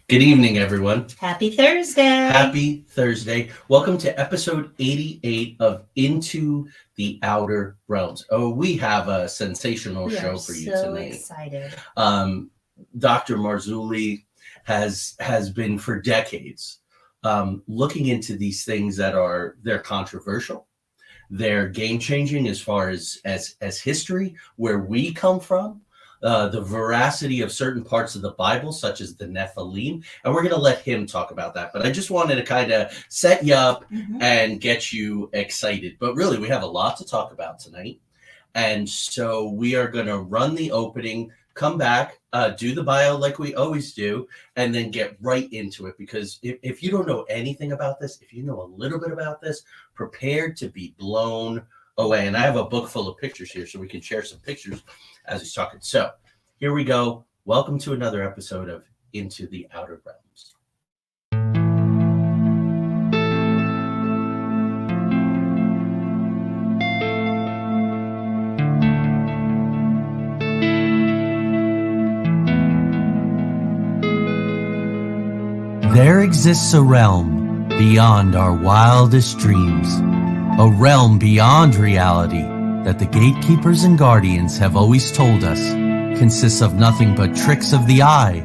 Good evening, everyone. Happy Thursday. Happy Thursday. Welcome to episode 88 of Into the Outer Realms. Oh, we have a sensational show for you tonight. We are so excited. Dr. Marzulli has been for decades looking into these things they're controversial. They're game-changing as far as history, where we come from, the veracity of certain parts of the Bible, such as the Nephilim, and we're going to let him talk about that. But I just wanted to kind of set you up and get you excited. But really, we have a lot to talk about tonight. And so we are going to run the opening, come back, do the bio like we always do, and then get right into it. Because if you don't know anything about this, if you know a little bit about this, prepare to be blown away. And I have a book full of pictures here, so we can share some pictures as he's talking. So here we go. Welcome to another episode of Into the Outer Realms. There exists a realm beyond our wildest dreams, a realm beyond reality that the gatekeepers and guardians have always told us consists of nothing but tricks of the eye,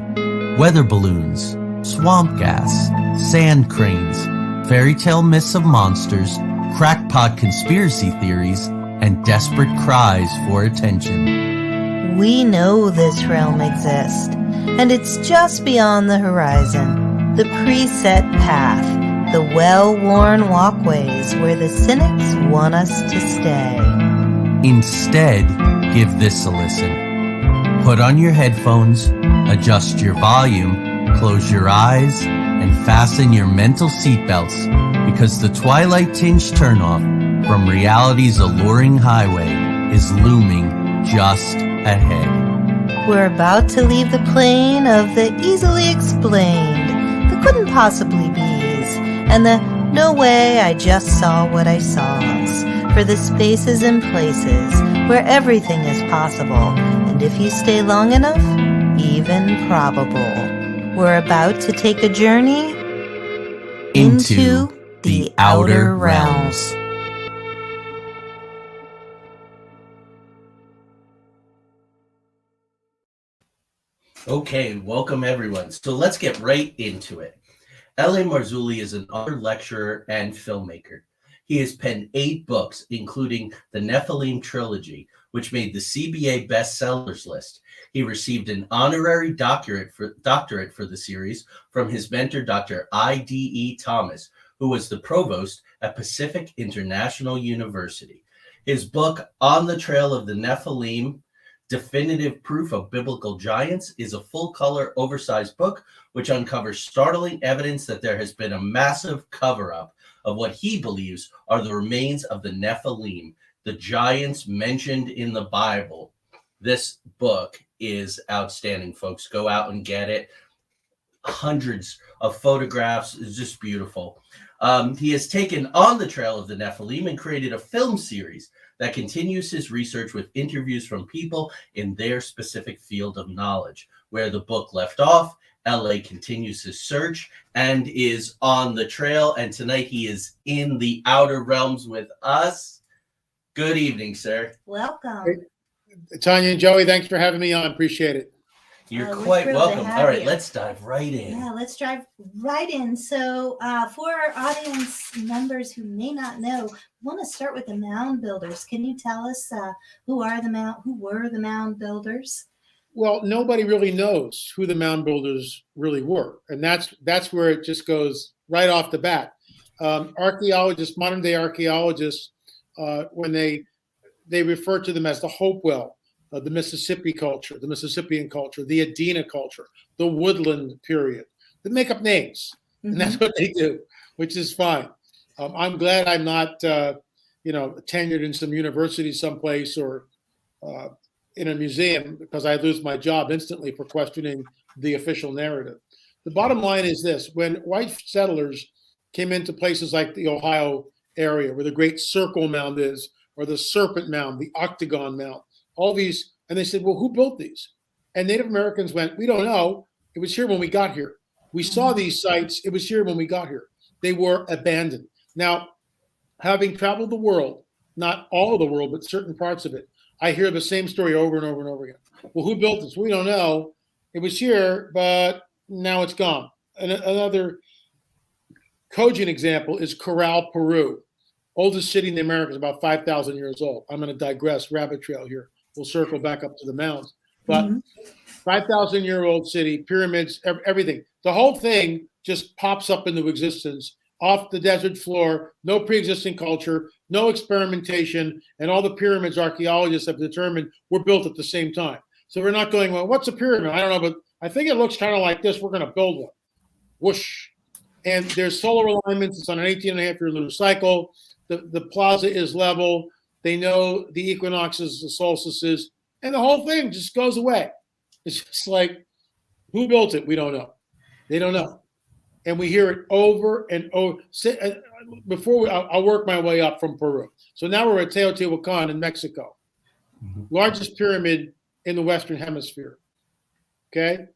weather balloons, swamp gas, sand cranes, fairy tale myths of monsters, crackpot conspiracy theories, and desperate cries for attention. We know this realm exists, and it's just beyond the horizon, the preset path, the well-worn walkways where the cynics want us to stay. Instead, give this a listen. Put on your headphones, adjust your volume, close your eyes, and fasten your mental seatbelts, because the twilight-tinged turnoff from reality's alluring highway is looming just ahead. We're about to leave the plane of the easily explained, the couldn't possibly be's, and the no way I just saw what I saw's, for the spaces and places where everything is possible, and if you stay long enough, even probable. We're about to take a journey into the outer realms. Okay, welcome everyone. So let's get right into it. L.A. Marzulli is an author, lecturer, and filmmaker. He has penned 8 books, including the Nephilim trilogy, which made the CBA bestsellers list. He received an honorary doctorate for the series from his mentor, Dr. I.D.E. Thomas, who was the provost at Pacific International University. His book, On the Trail of the Nephilim, Definitive Proof of Biblical Giants, is a full-color, oversized book which uncovers startling evidence that there has been a massive cover-up of what he believes are the remains of the Nephilim, the giants mentioned in the Bible. This book is outstanding, folks. Go out and get it. Hundreds of photographs. It's just beautiful. He has taken On the Trail of the Nephilim and created a film series that continues his research with interviews from people in their specific field of knowledge. Where the book left off, LA continues his search and is on the trail. And tonight he is in the outer realms with us. Good evening, sir. Welcome. Tanya and Joey, thanks for having me on. Appreciate it. You're quite welcome. All right, let's dive right in. Yeah, let's dive right in. So for our audience members who may not know, I want to start with the mound builders. Can you tell us who were the mound builders? Well, nobody really knows who the mound builders really were. And that's where it just goes right off the bat. Archaeologists, modern day archaeologists, when they refer to them as the Hopewell, the Mississippi culture, the Mississippian culture, the Adena culture, the Woodland period. They make up names, and that's what they do, which is fine. I'm glad I'm not, tenured in some university someplace or in a museum, because I lose my job instantly for questioning the official narrative. The bottom line is this: when white settlers came into places like the Ohio area, where the Great Circle Mound is, or the Serpent Mound, the Octagon Mound, all these, and they said, well, who built these? And Native Americans went, we don't know. It was here when we got here. We saw these sites. It was here when we got here. They were abandoned. Now, having traveled the world, not all of the world, but certain parts of it, I hear the same story over and over and over again. Well, who built this? We don't know. It was here, but now it's gone. Another cogent example is Corral, Peru. Oldest city in the Americas, about 5,000 years old. I'm going to digress, rabbit trail here. We'll circle back up to the mounds. But 5,000-year-old city, pyramids, everything. The whole thing just pops up into existence off the desert floor, no pre-existing culture, no experimentation, and all the pyramids archaeologists have determined were built at the same time. So we're not going, well, what's a pyramid? I don't know, but I think it looks kind of like this. We're going to build one. Whoosh. And there's solar alignments. It's on an 18-and-a-half-year lunar cycle. The plaza is level. They know the equinoxes, the solstices, and the whole thing just goes away. It's just like, who built it? We don't know. They don't know. And we hear it over and over. I'll work my way up from Peru. So now we're at Teotihuacan in Mexico, largest pyramid in the Western Hemisphere. Okay?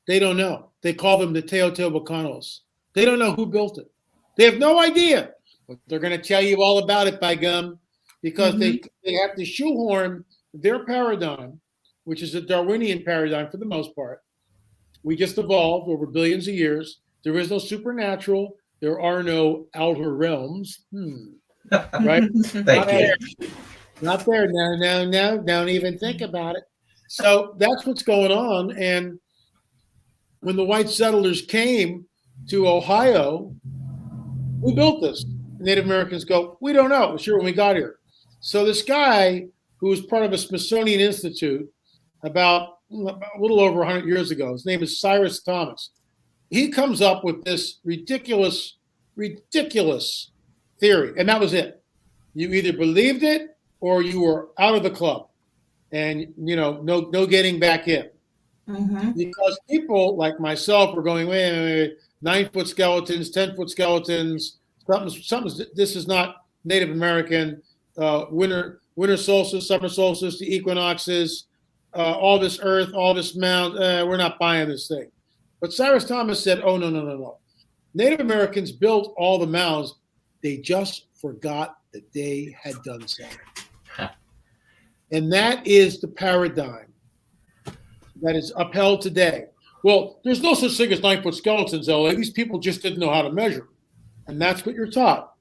They don't know. They call them the Teotihuacanos. They don't know who built it. They have no idea. But they're going to tell you all about it, by gum, because they have to shoehorn their paradigm, which is a Darwinian paradigm for the most part. We just evolved over billions of years. There is no supernatural. There are no outer realms. Right? Thank you. Not there. No. Don't even think about it. So that's what's going on. And when the white settlers came to Ohio, who built this? Native Americans go, we don't know. It was here when we got here. So this guy who was part of a Smithsonian Institute about a little over 100 years ago, his name is Cyrus Thomas. He comes up with this ridiculous theory, and that was it. You either believed it or you were out of the club, and no getting back in. Because people like myself were going, wait, 9-foot skeletons, 10-foot skeletons, something. This is not Native American. Winter solstice, summer solstice, the equinoxes, all this earth, all this mound. We're not buying this thing. But Cyrus Thomas said, oh, no. Native Americans built all the mounds. They just forgot that they had done so. And that is the paradigm that is upheld today. Well, there's no such thing as 9-foot skeletons, LA. These people just didn't know how to measure. And that's what you're taught.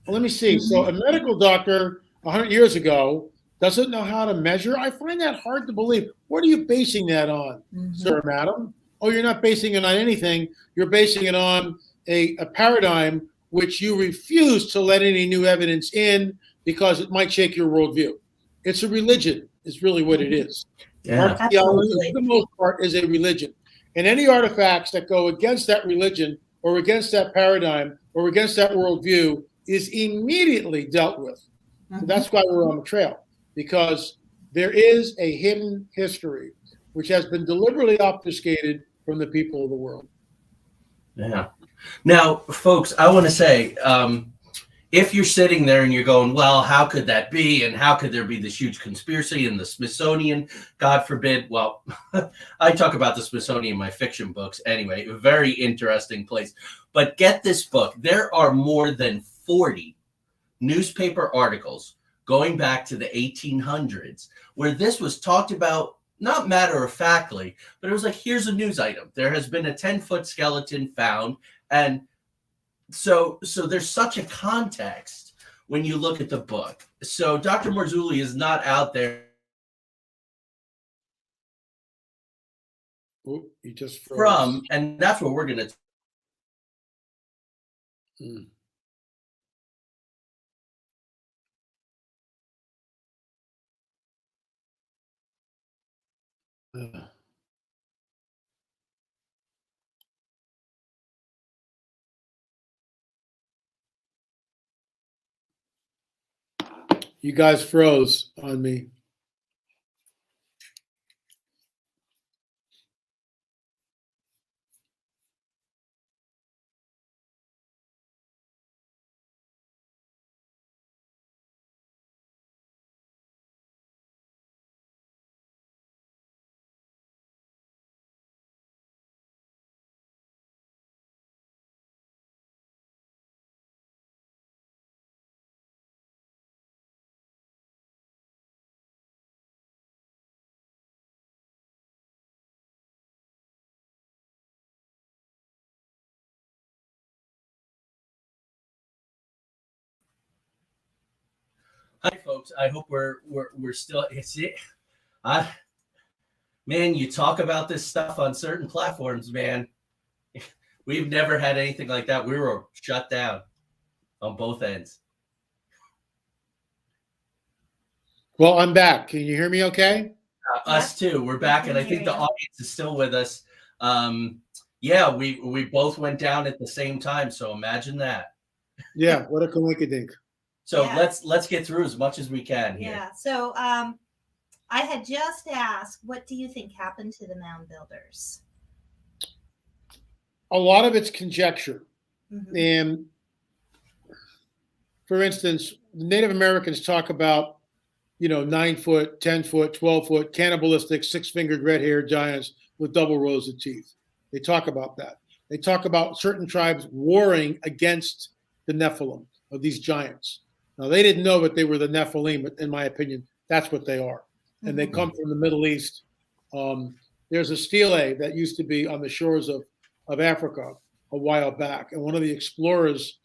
Well, let me see. So a medical doctor 100 years ago doesn't know how to measure. I find that hard to believe. What are you basing that on, sir, madam? Oh, you're not basing it on anything. You're basing it on a paradigm which you refuse to let any new evidence in because it might shake your worldview. It's a religion, is really what it is. Yeah. Archaeology, for the most part, is a religion. And any artifacts that go against that religion or against that paradigm or against that worldview is immediately dealt with. So that's why we're on the trail, because there is a hidden history which has been deliberately obfuscated from the people of the world. Yeah. Now, folks, I want to say, if you're sitting there and you're going, well, how could that be? And how could there be this huge conspiracy in the Smithsonian? God forbid. Well, I talk about the Smithsonian in my fiction books anyway, a very interesting place. But get this book. There are more than 40 newspaper articles going back to the 1800s where this was talked about, not matter-of-factly, but it was like, here's a news item. There has been a 10-foot skeleton found. And so there's such a context when you look at the book. So Dr. Marzulli is not out there. Ooh, you just froze. From, and that's what we're going to. You guys froze on me. Hi, folks. I hope we're still. It's it. Man, you talk about this stuff on certain platforms, man. We've never had anything like that. We were shut down on both ends. Well, I'm back. Can you hear me okay? Us too. We're back, and I think the audience is still with us. Yeah, we both went down at the same time. So imagine that. Yeah, what a coinkydink. So Yeah. let's get through as much as we can here. Yeah. So I had just asked, what do you think happened to the mound builders? A lot of it's conjecture. Mm-hmm. And for instance, Native Americans talk about, 9 foot, 10 foot, 12 foot, cannibalistic, 6-fingered red-haired giants with double rows of teeth. They talk about that. They talk about certain tribes warring against the Nephilim, of these giants. Now, they didn't know that they were the Nephilim, but in my opinion, that's what they are. And Mm-hmm. they come from the Middle East. There's a stele that used to be on the shores of Africa a while back. And one of the explorers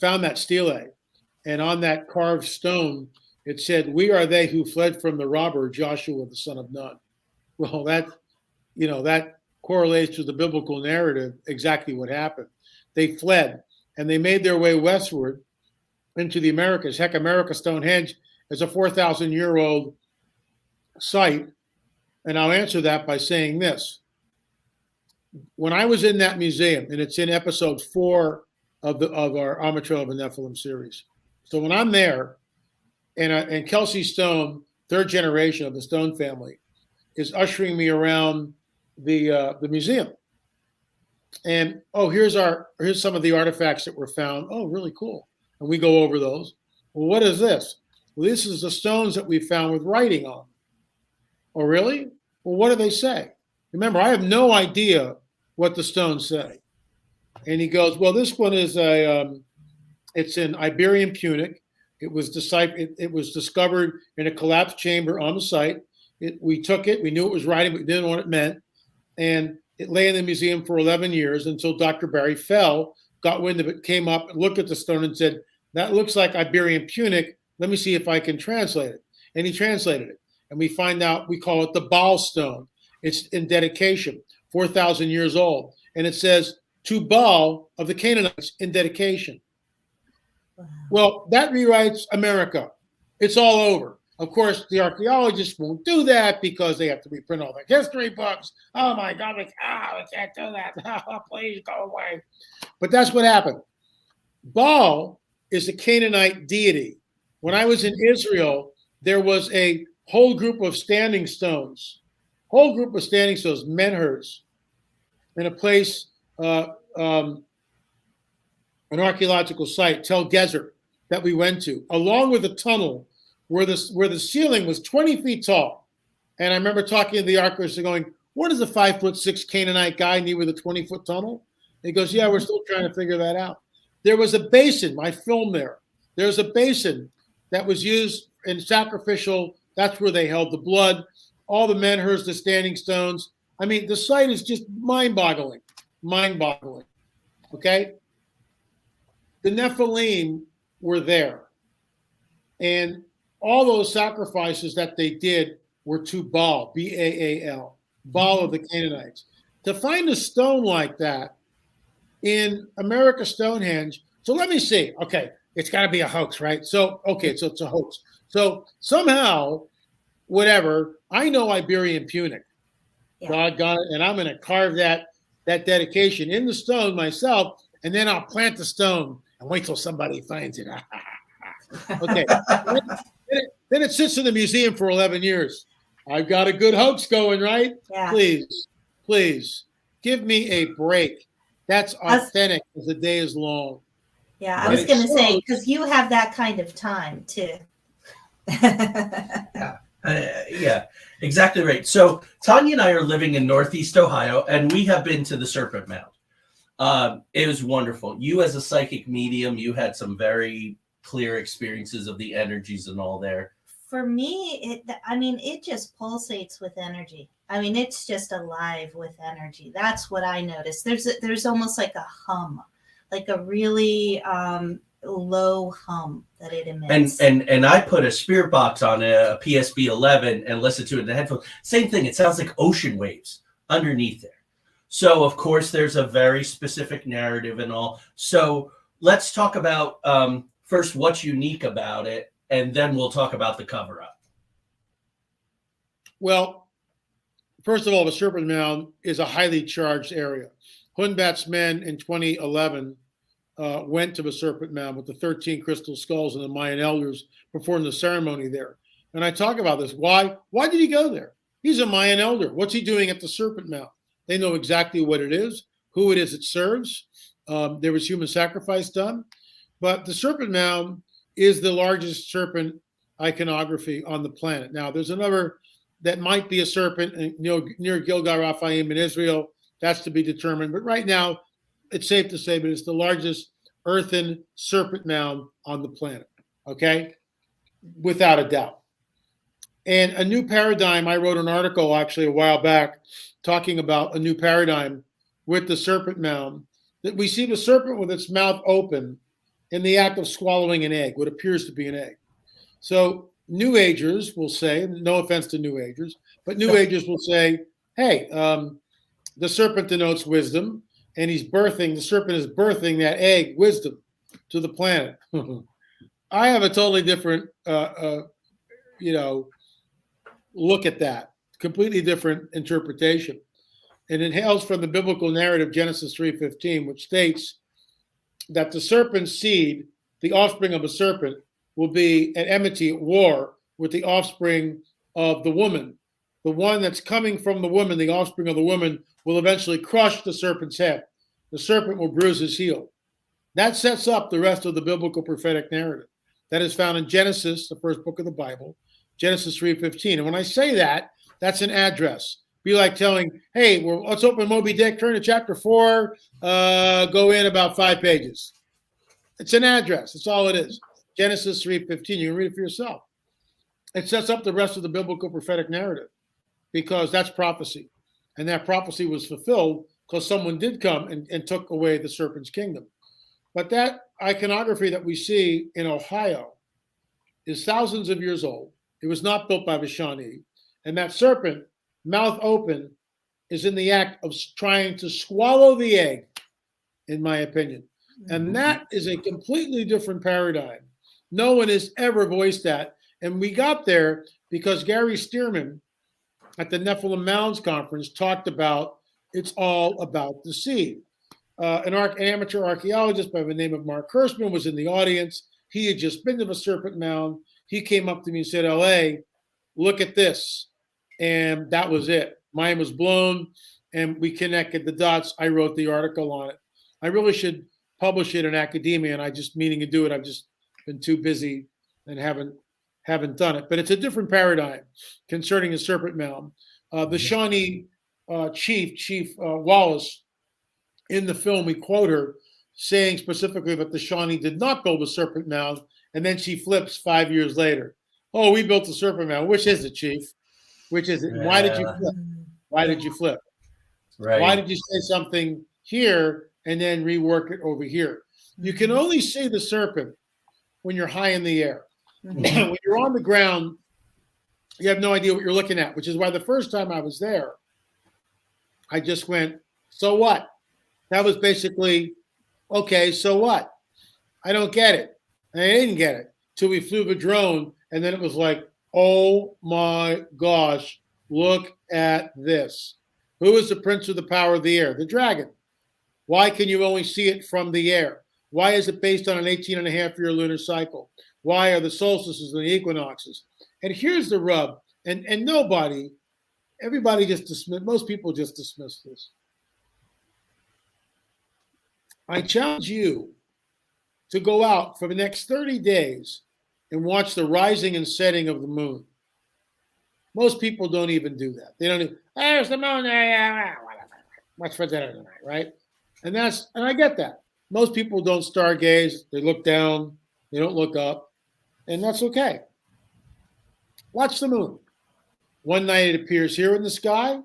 found that stele. And on that carved stone, it said, "We are they who fled from the robber Joshua, the son of Nun." Well, that correlates to the biblical narrative, exactly what happened. They fled and they made their way westward into the Americas. Heck, America, Stonehenge is a 4,000-year-old site. And I'll answer that by saying this. When I was in that museum, and it's in episode 4 of our Armor Trail of the Nephilim series. So when I'm there, and Kelsey Stone, third generation of the Stone family, is ushering me around the museum. And here's some of the artifacts that were found. Oh, really cool. And we go over those. Well, what is this? Well, this is the stones that we found with writing on. Oh, really? Well, what do they say? Remember, I have no idea what the stones say. And he goes, well, this one is it's an Iberian Punic. It was discovered in a collapsed chamber on the site. We took it. We knew it was writing, but we didn't know what it meant. And it lay in the museum for 11 years until Dr. Barry Fell got wind of it, came up, looked at the stone and said, that looks like Iberian Punic. Let me see if I can translate it. And he translated it. And we find out, we call it the Baal stone. It's in dedication, 4,000 years old. And it says, to Baal of the Canaanites in dedication. Wow. Well, that rewrites America. It's all over. Of course, the archaeologists won't do that because they have to reprint all their history books. Oh my God, we can't do that. Oh, please go away. But that's what happened. Baal is a Canaanite deity. When I was in Israel, there was a whole group of standing stones, menhirs, in a place, an archaeological site, Tel Gezer, that we went to, along with a tunnel where the ceiling was 20 feet tall. And I remember talking to the archaeologist and going, what does a 5'6" Canaanite guy need with a 20-foot tunnel? And he goes, yeah, we're still trying to figure that out. There was a basin, I filmed there. There's a basin that was used in sacrificial, that's where they held the blood, all the menhirs, the standing stones. I mean, the site is just mind-boggling, okay? The Nephilim were there. And all those sacrifices that they did were to Baal, B-A-A-L, Baal of the Canaanites. To find a stone like that in America, Stonehenge, so let me see. Okay, it's got to be a hoax, right? So it's a hoax. So somehow, whatever, I know Iberian Punic. Yeah. Doggone it, and I'm going to carve that dedication in the stone myself, and then I'll plant the stone and wait till somebody finds it. Okay. Then it sits in the museum for 11 years. I've got a good hoax going, right? Yeah. Please, give me a break. That's authentic as the day is long. Yeah, I was going to say, because you have that kind of time, too. Yeah, exactly right. So Tanya and I are living in Northeast Ohio, and we have been to the Serpent Mound. It was wonderful. You, as a psychic medium, you had some very clear experiences of the energies and all there. For me, it just pulsates with energy. I mean, it's just alive with energy. That's what I noticed. There's almost like a hum, like a really low hum that it emits. And I put a spirit box on a PSB 11 and listened to it in the headphones. Same thing. It sounds like ocean waves underneath there. So of course there's a very specific narrative and all. So let's talk about first what's unique about it, and then we'll talk about the cover up. Well, first of all, the Serpent Mound is a highly charged area. Hunbat's men in 2011 went to the Serpent Mound with the 13 crystal skulls, and the Mayan elders performed the ceremony there. And I talk about this. Why did he go there? He's a Mayan elder. What's he doing at the Serpent Mound? They know exactly what it is, who it is it serves. There was human sacrifice done. But the Serpent Mound is the largest serpent iconography on the planet. Now, there's another that might be a serpent near Gilgal Raphaim in Israel. That's to be determined. But right now, it's safe to say that it's the largest earthen serpent mound on the planet, okay? Without a doubt. And a new paradigm, I wrote an article actually a while back talking about a new paradigm with the serpent mound, that we see the serpent with its mouth open in the act of swallowing an egg, what appears to be an egg. So New Agers will say, no offense to New Agers, but New Agers will say, hey, the serpent denotes wisdom, and the serpent is birthing that egg, wisdom, to the planet. I have a totally different, look at that, completely different interpretation. And it hails from the biblical narrative, Genesis 3:15, which states that the serpent's seed, the offspring of a serpent, will be at enmity, at war with the offspring of the woman. The one that's coming from the woman, the offspring of the woman, will eventually crush the serpent's head. The serpent will bruise his heel. That sets up the rest of the biblical prophetic narrative that is found in Genesis, the first book of the Bible, Genesis 3:15. And when I say that, that's an address. Be like telling, hey, well, let's open Moby Dick, turn to chapter 4, go in about 5 pages. It's an address. That's all it is. Genesis 3:15. You can read it for yourself. It sets up the rest of the biblical prophetic narrative because that's prophecy. And that prophecy was fulfilled because someone did come and took away the serpent's kingdom. But that iconography that we see in Ohio is thousands of years old. It was not built by the Shawnee. And that serpent, mouth open, is in the act of trying to swallow the egg, in my opinion. And that is a completely different paradigm. No one has ever voiced that. And we got there because Gary Stearman at the Nephilim Mounds Conference talked about it's all about the seed. An amateur archaeologist by the name of Mark Kurtzman was in the audience. He had just been to the Serpent Mound. He came up to me and said, LA, look at this. And that was it. Mine was blown, and we connected the dots. I wrote the article on it. I really should publish it in academia, and I just meaning to do it. I've just been too busy and haven't done it. But it's a different paradigm concerning the Serpent Mound. The Shawnee Chief Wallace, in the film, we quote her saying specifically that the Shawnee did not build the Serpent Mound, and then she flips 5 years later. Oh, we built the Serpent Mound. Which is it, Chief? Which is it? Yeah. Why did you flip? Why did you flip? Right. Why did you say something here and then rework it over here? You can only see the serpent when you're high in the air. When you're on the ground, you have no idea what you're looking at, which is why the first time I was there, I just went, so what? That was basically, okay, so what? I don't get it. And I didn't get it till we flew the drone, and then it was like, oh my gosh, look at this. Who is the prince of the power of the air? The dragon. Why can you only see it from the air? Why is it based on an 18-and-a-half-year lunar cycle? Why are the solstices and the equinoxes? And here's the rub, and everybody just dismissed, most people just dismiss this. I challenge you to go out for the next 30 days and watch the rising and setting of the moon. Most people don't even do that. They don't even, there's the moon, what's for dinner tonight, right? And I get that. Most people don't stargaze. They look down. They don't look up. And that's okay. Watch the moon. One night it appears here in the sky,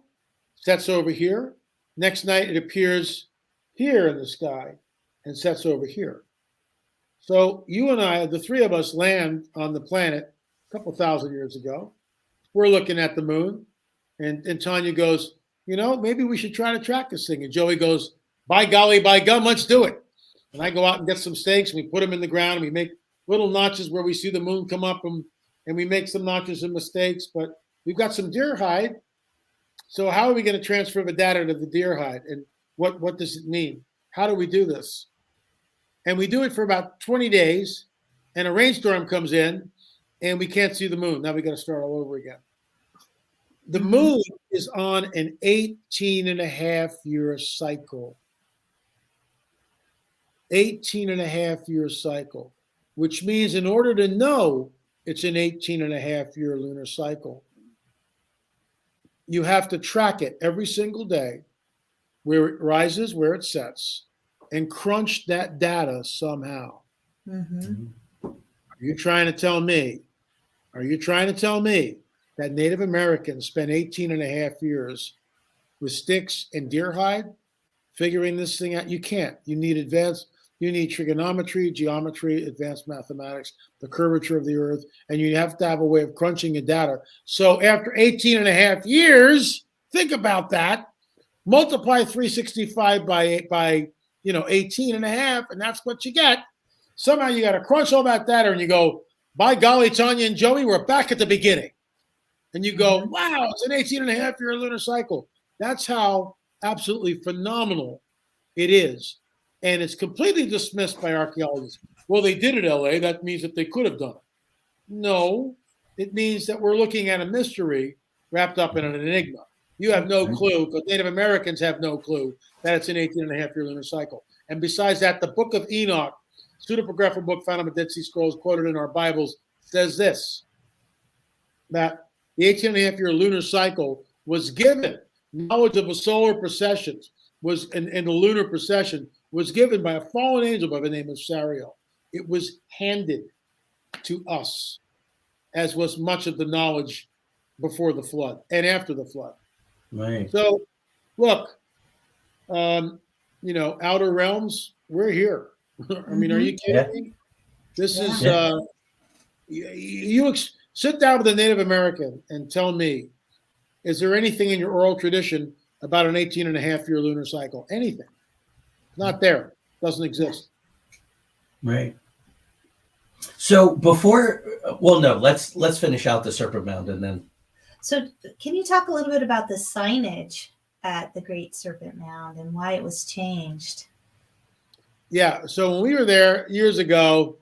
sets over here. Next night it appears here in the sky and sets over here. So you and I, the three of us, land on the planet a couple thousand years ago. We're looking at the moon, and Tanya goes, maybe we should try to track this thing. And Joey goes, by golly, by gum, let's do it. And I go out and get some stakes, and we put them in the ground, and we make little notches where we see the moon come up, and we make some notches and mistakes. But we've got some deer hide. So how are we going to transfer the data to the deer hide? And what does it mean? How do we do this? And we do it for about 20 days, and a rainstorm comes in, and we can't see the moon. Now we got to start all over again. The moon is on an 18-and-a-half-year cycle. 18-and-a-half-year cycle, which means in order to know it's an 18-and-a-half-year lunar cycle, you have to track it every single day, where it rises, where it sets, and crunch that data somehow. Mm-hmm. Are you trying to tell me that Native Americans spent 18-and-a-half years with sticks and deer hide figuring this thing out? You can't. You need trigonometry, geometry, advanced mathematics, the curvature of the earth, and you have to have a way of crunching the data. So after 18-and-a-half years, think about that, multiply 365 by 18-and-a-half, and that's what you get. Somehow you got to crunch all that data, and you go, by golly, Tanya and Joey, we're back at the beginning. And you go, wow, it's an 18-and-a-half-year lunar cycle. That's how absolutely phenomenal it is. And it's completely dismissed by archaeologists. Well, they did it, LA. That means that they could have done it. No, it means that we're looking at a mystery wrapped up in an enigma. You have no clue, because Native Americans have no clue that it's an 18-and-a-half-year lunar cycle. And besides that, the Book of Enoch, pseudepigraphical book found on the Dead Sea Scrolls, quoted in our Bibles, says this, that the 18-and-a-half-year lunar cycle was given, knowledge of a solar procession and the lunar procession was given by a fallen angel by the name of Sariel. It was handed to us, as was much of the knowledge before the flood and after the flood. Right. So, look, outer realms, we're here. I mean, are you kidding me? This is you sit down with a Native American and tell me, is there anything in your oral tradition about an 18-and-a-half-year lunar cycle? Anything? Not there. Doesn't exist. Right. So let's finish out the Serpent Mound and then. So can you talk a little bit about the signage at the Great Serpent Mound and why it was changed? Yeah. So when we were there years ago,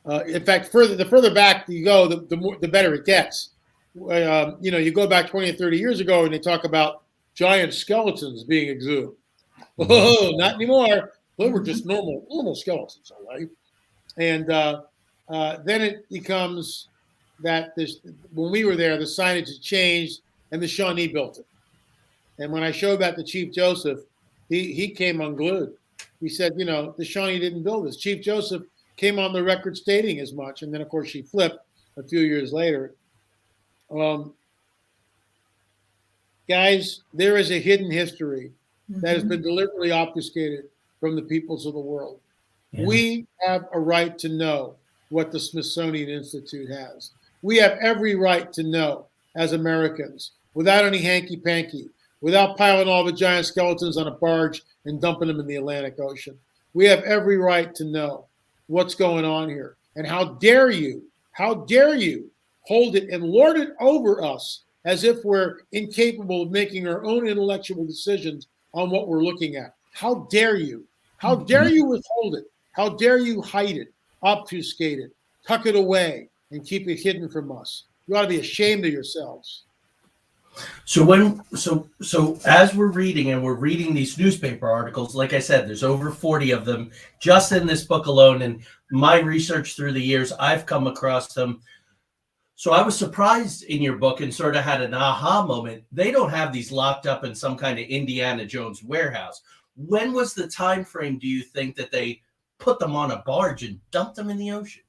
in fact, the further back you go, the better it gets. You go back 20 or 30 years ago and they talk about giant skeletons being exhumed. Oh, not anymore. They were just normal skeletons, all right? And then it becomes that when we were there, the signage had changed and the Shawnee built it. And when I showed that to Chief Joseph, he came unglued. He said, the Shawnee didn't build this. Chief Joseph came on the record stating as much. And then, of course, she flipped a few years later. Guys, there is a hidden history that has been deliberately obfuscated from the peoples of the world. Yeah. We have a right to know what the Smithsonian Institute has. We have every right to know as Americans, without any hanky-panky, without piling all the giant skeletons on a barge and dumping them in the Atlantic Ocean. We have every right to know what's going on here. And how dare you hold it and lord it over us as if we're incapable of making our own intellectual decisions on what we're looking at. How dare you? How dare you withhold it? How dare you hide it, obfuscate it, tuck it away, and keep it hidden from us? You ought to be ashamed of yourselves. So as we're reading these newspaper articles, like I said, there's over 40 of them just in this book alone. And my research through the years, I've come across them. So I was surprised in your book and sort of had an aha moment. They don't have these locked up in some kind of Indiana Jones warehouse. When was the time frame, do you think, that they put them on a barge and dumped them in the ocean?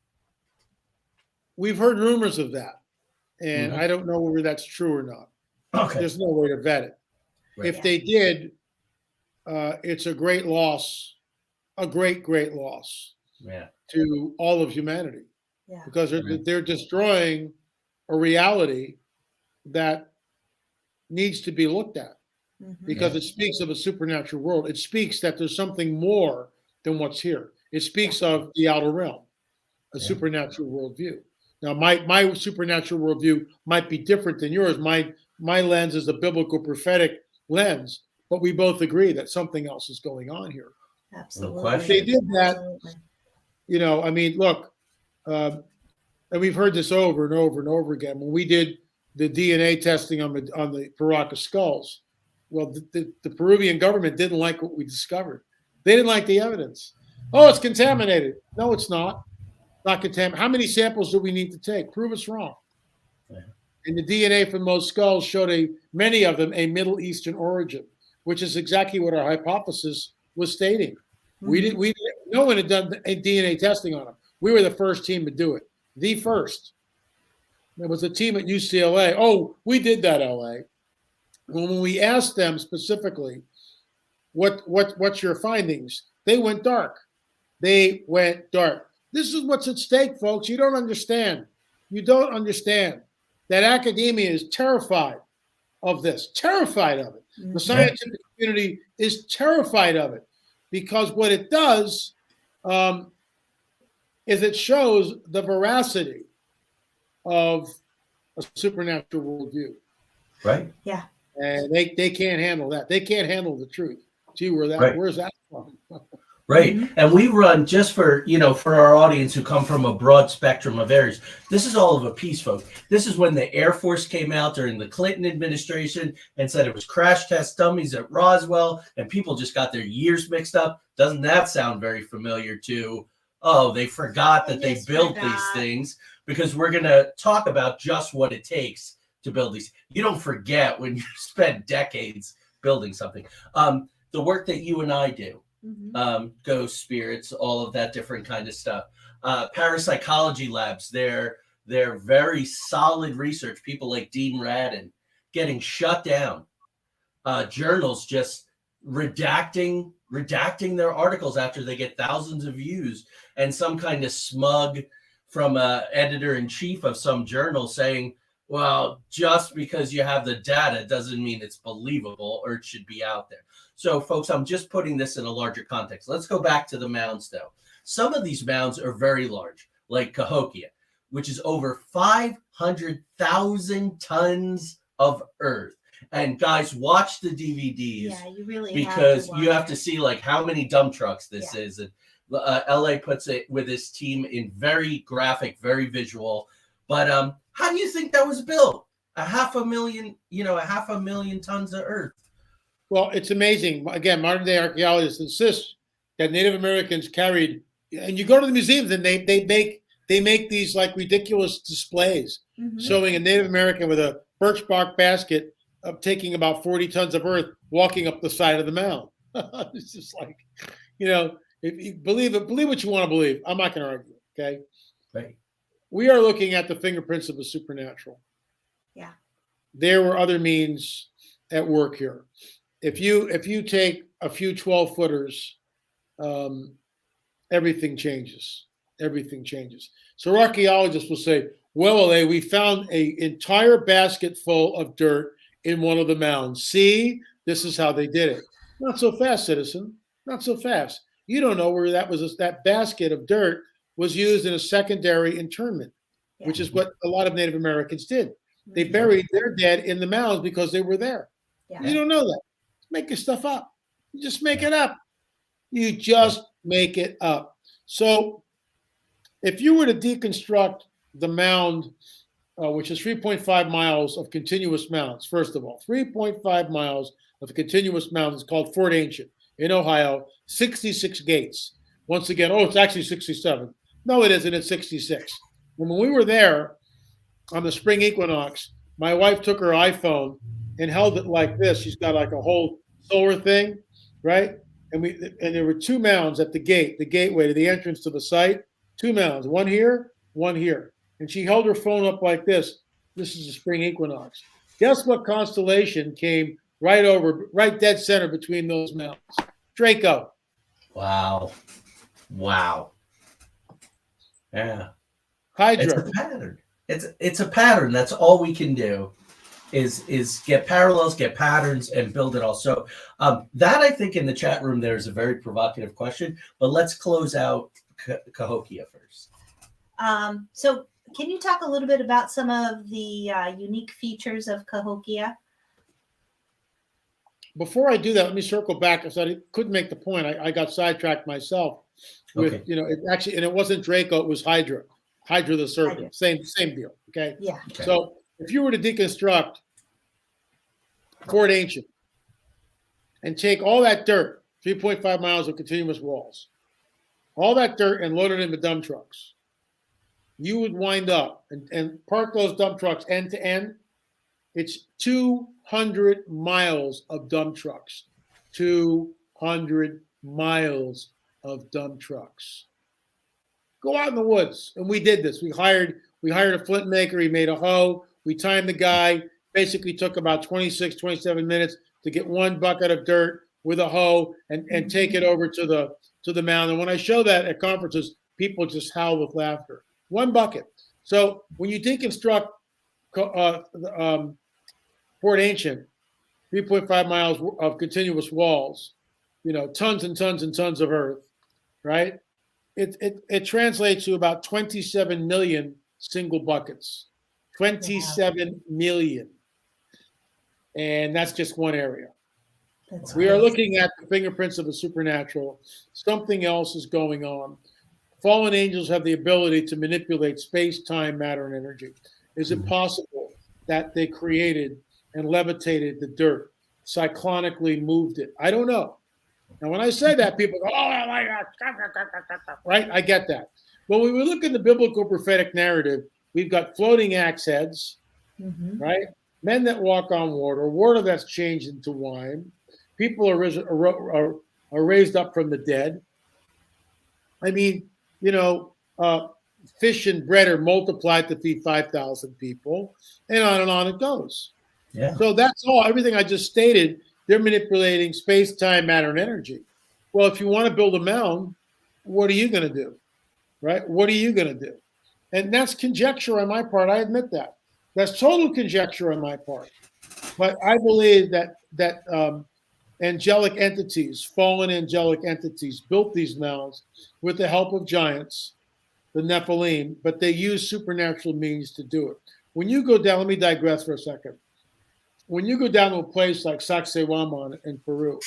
We've heard rumors of that. And I don't know whether that's true or not. Okay. There's no way to vet it. Right. If they did, it's a great loss, a great loss. Yeah. to all of humanity, Yeah. because they're destroying a reality that needs to be looked at, because it speaks of a supernatural world. It speaks that there's something more than what's here. It speaks of the outer realm, a supernatural worldview. Now, my supernatural worldview might be different than yours. My lens is a biblical prophetic lens, but we both agree that something else is going on here. Absolutely. If they did that, Absolutely. I mean, look, and we've heard this over and over and over again. When we did the DNA testing on the Barakah skulls, well, the Peruvian government didn't like what we discovered. They didn't like the evidence. Oh, it's contaminated. No, it's not. Not contaminated. How many samples do we need to take? Prove us wrong. Yeah. And the DNA from those skulls showed many of them a Middle Eastern origin, which is exactly what our hypothesis was stating. No one had done DNA testing on them. We were the first team to do it. The first. There was a team at UCLA. Oh, we did that, LA. When we asked them specifically, what's your findings? They went dark. They went dark. This is what's at stake, folks. You don't understand. You don't understand that academia is terrified of this, terrified of it. The scientific community is terrified of it, because what it does is it shows the veracity of a supernatural worldview. Right. Yeah. And they can't handle that. They can't handle the truth. Gee, where's that from? Right. And we run, just for, for our audience who come from a broad spectrum of areas, this is all of a piece, folks. This is when the Air Force came out during the Clinton administration and said it was crash test dummies at Roswell, and people just got their years mixed up. Doesn't that sound very familiar to, they forgot that they built these things? Because we're going to talk about just what it takes to build these. You don't forget when you spend decades building something. The work that you and I do, ghost spirits, all of that different kind of stuff. Parapsychology labs, they're very solid research. People like Dean Radin getting shut down. Journals just redacting their articles after they get thousands of views, and some kind of smug from a editor-in-chief of some journal saying, well, just because you have the data doesn't mean it's believable or it should be out there. So, folks, I'm just putting this in a larger context. Let's go back to the mounds, though. Some of these mounds are very large, like Cahokia, which is over 500,000 tons of earth. And guys, watch the DVDs. Yeah, you really because you have to see like how many dump trucks this is. And LA puts it with his team in very graphic, very visual. But how do you think that was built? 500,000 tons of earth. Well, it's amazing. Again, modern day archaeologists insist that Native Americans carried, and you go to the museums and they make these like ridiculous displays showing a Native American with a birch bark basket taking about 40 tons of earth walking up the side of the mound. It's just like, if you believe it, believe what you want to believe. I'm not going to argue. Okay. Right. We are looking at the fingerprints of the supernatural. Yeah. There were other means at work here. If you take a few 12-footers, everything changes. Everything changes. So archaeologists will say, well, we found an entire basket full of dirt in one of the mounds. See, this is how they did it. Not so fast, citizen. Not so fast. You don't know where that basket of dirt was used in a secondary interment, which is what a lot of Native Americans did. They buried their dead in the mounds because they were there. Yeah. You don't know that. Make your stuff up. You just make it up. You just make it up. So if you were to deconstruct the mound, which is 3.5 miles of continuous mounds, first of all, 3.5 miles of continuous mounds, it's called Fort Ancient in Ohio, 66 gates. Once again, it's actually 67. No, it isn't. It's 66. When we were there on the spring equinox, my wife took her iPhone and held it like this. She's got like a whole solar thing, right? And there were two mounds at the gateway to the entrance to the site. Two mounds, one here, one here. And she held her phone up like this. This is the spring equinox. Guess what constellation came right dead center between those mounds? Draco. Wow. Yeah. It's Hydra. a pattern. It's a pattern. That's all we can do is get parallels, get patterns, and build it all. So that I think in the chat room there is a very provocative question. But let's close out Cahokia first. So can you talk a little bit about some of the unique features of Cahokia? Before I do that, let me circle back because I couldn't make the point. I got sidetracked myself with, Okay. it actually, and it wasn't Draco, it was Hydra. Hydra the serpent. Hydra. Same deal. Okay. Yeah. Okay. So if you were to deconstruct Fort Ancient and take all that dirt, 3.5 miles of continuous walls, all that dirt and load it into dump trucks, you would wind up and park those dump trucks end to end. It's 200 miles of dump trucks. 200 miles of dump trucks. Go out in the woods. And we did this. We hired a flint maker. He made a hoe. We timed the guy. Basically took about 26, 27 minutes to get one bucket of dirt with a hoe and take it over to the mound. And when I show that at conferences, people just howl with laughter. One bucket. So when you deconstruct Fort Ancient, 3.5 miles of continuous walls, tons and tons and tons of earth, right? It translates to about 27 million single buckets. 27 million. And that's just one area. We are looking at the fingerprints of the supernatural. Something else is going on. Fallen angels have the ability to manipulate space, time, matter, and energy. Is it possible that they created and levitated the dirt, cyclonically moved it? I don't know. Now, when I say that, people go, oh, my God, right? I get that. But when we look in the biblical prophetic narrative, we've got floating axe heads, right? Men that walk on water that's changed into wine. People are raised up from the dead. I mean, fish and bread are multiplied to feed 5,000 people, and on it goes. Yeah. So that's all. Everything I just stated, they're manipulating space, time, matter, and energy. Well, if you want to build a mound, what are you going to do? Right? What are you going to do? And that's conjecture on my part. I admit that. That's total conjecture on my part. But I believe that angelic entities, fallen angelic entities, built these mounds with the help of giants, the Nephilim, but they use supernatural means to do it. When you go down, let me digress for a second. When you go down to a place like Sacsayhuaman in Peru,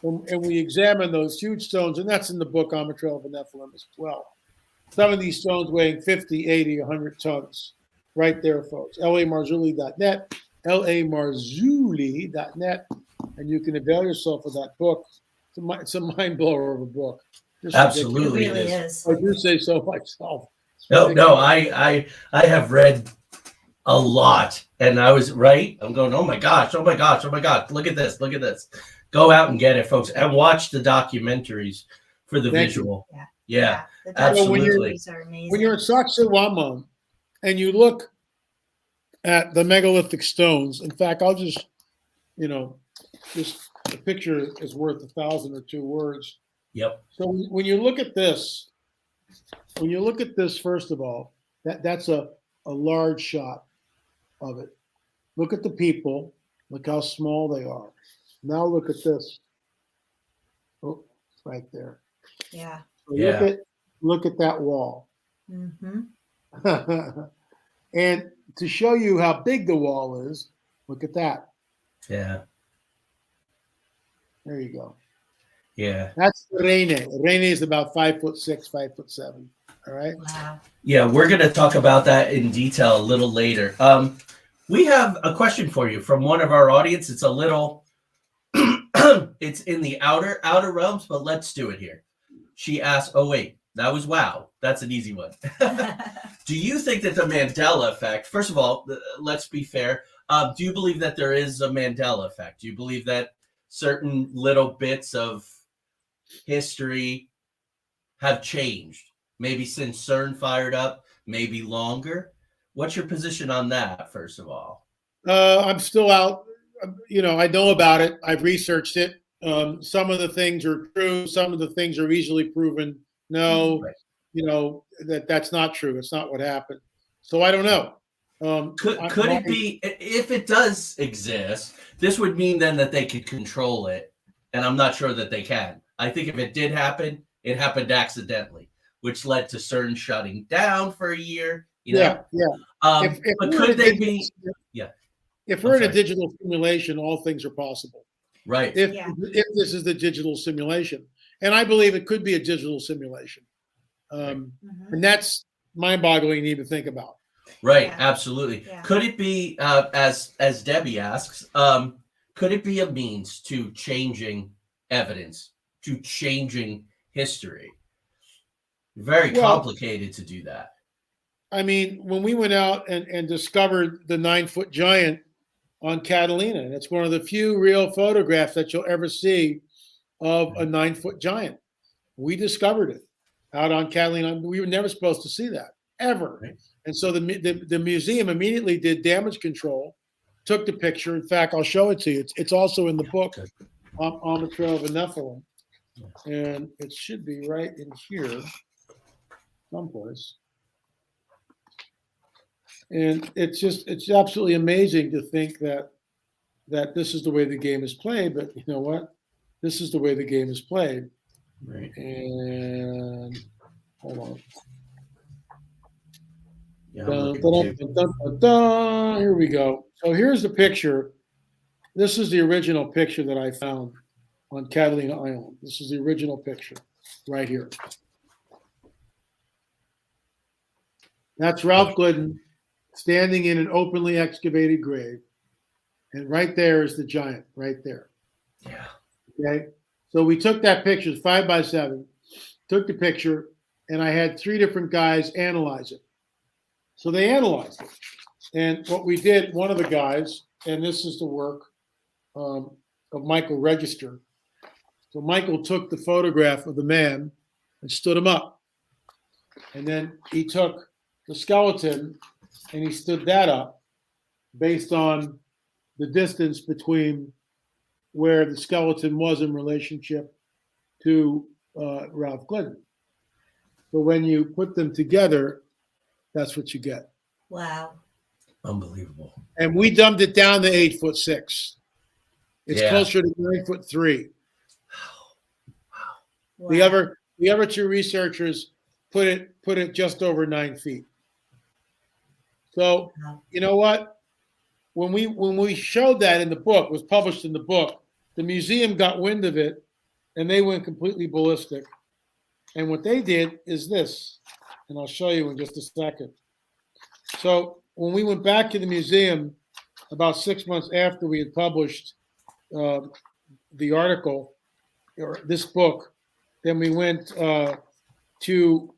and we examine those huge stones, and that's in the book On the Trail of the Nephilim as well. Some of these stones weighing 50, 80, 100 tons. Right there, folks. LAMarzulli.net, LAMarzulli.net, and you can avail yourself of that book. It's a mind blower of a book. Absolutely, it really is. I do say so myself. No, I have read a lot, and I was right. I'm going, oh my gosh, look at this. Go out and get it, folks, and watch the documentaries for the visual. Yeah, absolutely. When you're at Sacsayhuaman and you look at the megalithic stones, in fact, I'll just a picture is worth 1,000 or 2 words. Yep. So when you look at this, first of all, that's a large shot of it. Look at the people. Look how small they are. Now look at this. Oh, right there. Yeah. So look at that wall. And to show you how big the wall is, look at that. Yeah. There you go. Yeah. That's Rene. Rene is about 5'6", 5'7". All right. Wow. Yeah, we're going to talk about that in detail a little later. We have a question for you from one of our audience. It's a little, it's in the outer realms, but let's do it here. She asked, oh, wait, that was wow. That's an easy one. Do you think that the Mandela effect, first of all, let's be fair. Do you believe that there is a Mandela effect? Do you believe that certain little bits of history have changed? Maybe since CERN fired up, maybe longer. What's your position on that, first of all? I'm still out. I know about it. I've researched it. Some of the things are true. Some of the things are easily proven. No. Right. that's not true. It's not what happened. So I don't know. Could it be, if it does exist, this would mean then that they could control it, and I'm not sure that they can. I think if it did happen, it happened accidentally, which led to CERN shutting down for a year. Yeah. But could they be? Yeah. If we're in a digital simulation, all things are possible. Right. If this is the digital simulation, and I believe it could be a digital simulation, and that's mind-boggling to even think about. Right, absolutely. Yeah. Could it be, as Debbie asks, could it be a means to changing evidence, to changing history? Very complicated to do that. I mean, when we went out and discovered the 9-foot giant on Catalina, and it's one of the few real photographs that you'll ever see of a 9-foot giant. We discovered it out on Catalina. We were never supposed to see that, ever. Right. And so the museum immediately did damage control, took the picture. In fact, I'll show it to you. It's also in the book, On the Trail of the Nephilim. And it should be right in here someplace. And it's absolutely amazing to think that this is the way the game is played. But you know what? This is the way the game is played. Right. And hold on. Yeah, here we go. So here's the picture. This is the original picture that I found on Catalina Island. This is the original picture right here. That's Ralph Glidden standing in an openly excavated grave. And right there is the giant, right there. Yeah. Okay. So we took that picture, 5x7, took the picture, and I had 3 different guys analyze it. So they analyzed it. And what we did, one of the guys, and this is the work of Michael Register. So Michael took the photograph of the man and stood him up. And then he took the skeleton and he stood that up based on the distance between where the skeleton was in relationship to Ralph Glidden. So when you put them together, that's what you get. Wow. Unbelievable. And we dumbed it down to 8'6". It's closer to 9'3". Wow. The other 2 researchers put it just over 9 feet. So you know what? When we showed that in the book, was published in the book, the museum got wind of it and they went completely ballistic. And what they did is this, and I'll show you in just a second. So when we went back to the museum about 6 months after we had published the article or this book, then we went to,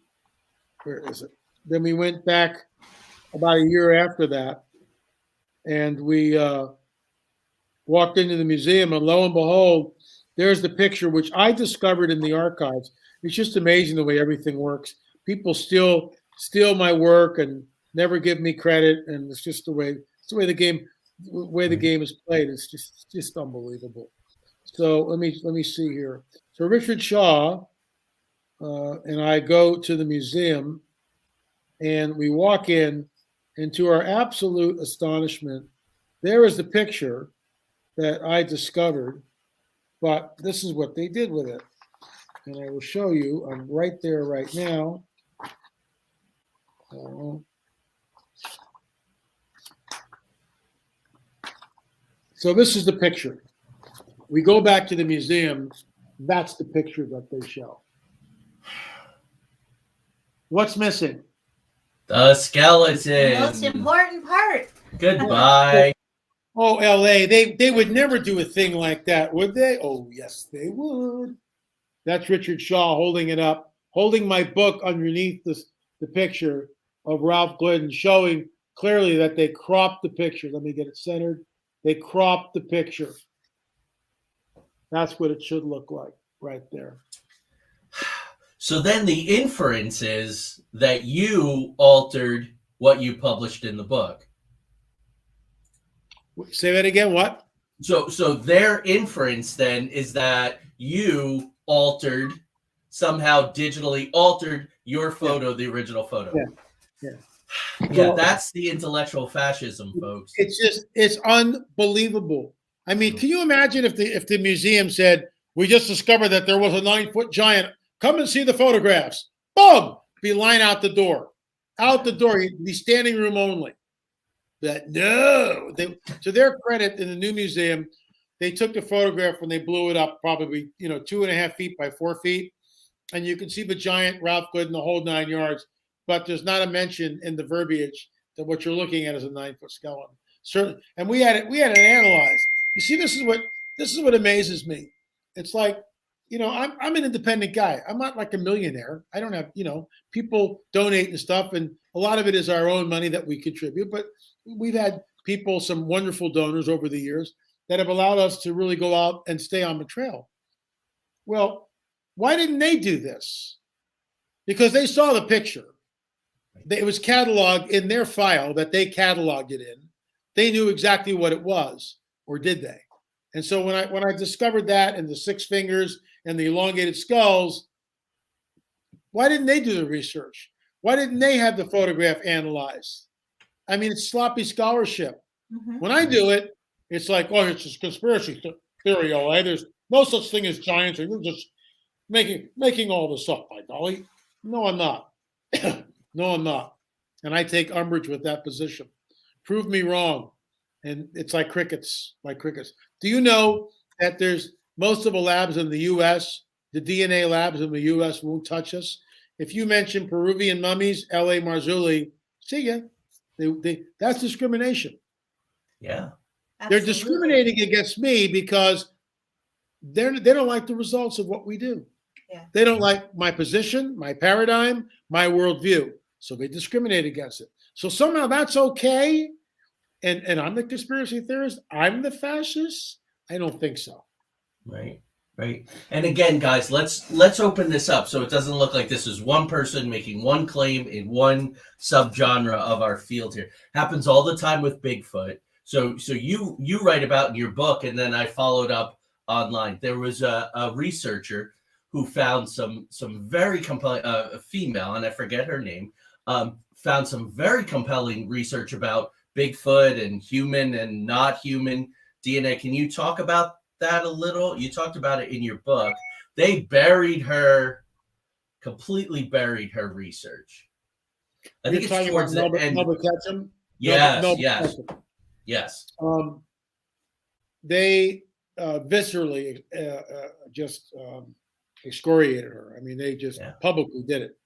where is it? Then we went back about a year after that, and we walked into the museum, and lo and behold, there's the picture, which I discovered in the archives. It's just amazing the way everything works. People still steal my work and never give me credit, and it's just the way the game is played. It's just unbelievable. So let me see here. So Richard Shaw and I go to the museum, and we walk in, and to our absolute astonishment, there is the picture that I discovered, but this is what they did with it. And I will show you. I'm right there right now. So this is the picture. We go back to the museum. That's the picture that they show. What's missing? The skeleton. The most important part. Goodbye. Oh, LA, they would never do a thing like that, would they? Oh, yes, they would. That's Richard Shaw holding it up, holding my book underneath the picture of Ralph Glidden, showing clearly that they cropped the picture. Let me get it centered. They cropped the picture. That's what it should look like right there. So then the inference is that you altered what you published in the book. Say that again, what? So their inference then is that you altered somehow digitally altered your photo, the original photo. Yeah. Yeah, that's the intellectual fascism, folks. It's unbelievable. I mean, can you imagine if the museum said, "We just discovered that there was a 9-foot giant. Come and see the photographs." Boom! Be line out the door. Out the door. You'd be standing room only. But no. To their credit, in the new museum, they took the photograph when they blew it up, probably 2.5 feet by 4 feet, and you can see the giant Ralph Good and the whole 9 yards. But there's not a mention in the verbiage that what you're looking at is a 9-foot skeleton. Certainly, and we had it analyzed. You see, this is what amazes me. It's like, I'm an independent guy. I'm not like a millionaire. I don't have, people donate and stuff, and a lot of it is our own money that we contribute. But we've had people, some wonderful donors over the years that have allowed us to really go out and stay on the trail. Well, why didn't they do this? Because they saw the picture. It was cataloged in their file that they cataloged it in. They knew exactly what it was, or did they? And so when I discovered that, and the 6 fingers and the elongated skulls, why didn't they do the research? Why didn't they have the photograph analyzed? I mean, it's sloppy scholarship. Mm-hmm. When I do it, it's like, oh, it's just conspiracy theory, all right? There's no such thing as giants, and you're just making all this up, by golly. No, I'm not. No, I'm not. And I take umbrage with that position. Prove me wrong. And it's like crickets, Do you know that there's most of the labs in the U.S., the DNA labs in the U.S. won't touch us? If you mention Peruvian mummies, L.A. Marzulli, see ya. That's discrimination. Yeah. Absolutely. They're discriminating against me because they don't like the results of what we do. Yeah. They don't like my position, my paradigm, my worldview. So they discriminate against it. So somehow that's okay. And I'm the conspiracy theorist. I'm the fascist. I don't think so. Right. And again, guys, let's open this up so it doesn't look like this is one person making one claim in one subgenre of our field here. Happens all the time with Bigfoot. So you write about in your book, and then I followed up online. There was a researcher who found some very compelling, a female, and I forget her name, found some very compelling research about Bigfoot and human and not human DNA. Can you talk about that a little? You talked about it in your book. They completely buried her research. I think it's towards the end. Yes. They viscerally just excoriated her. I mean, they just publicly did it.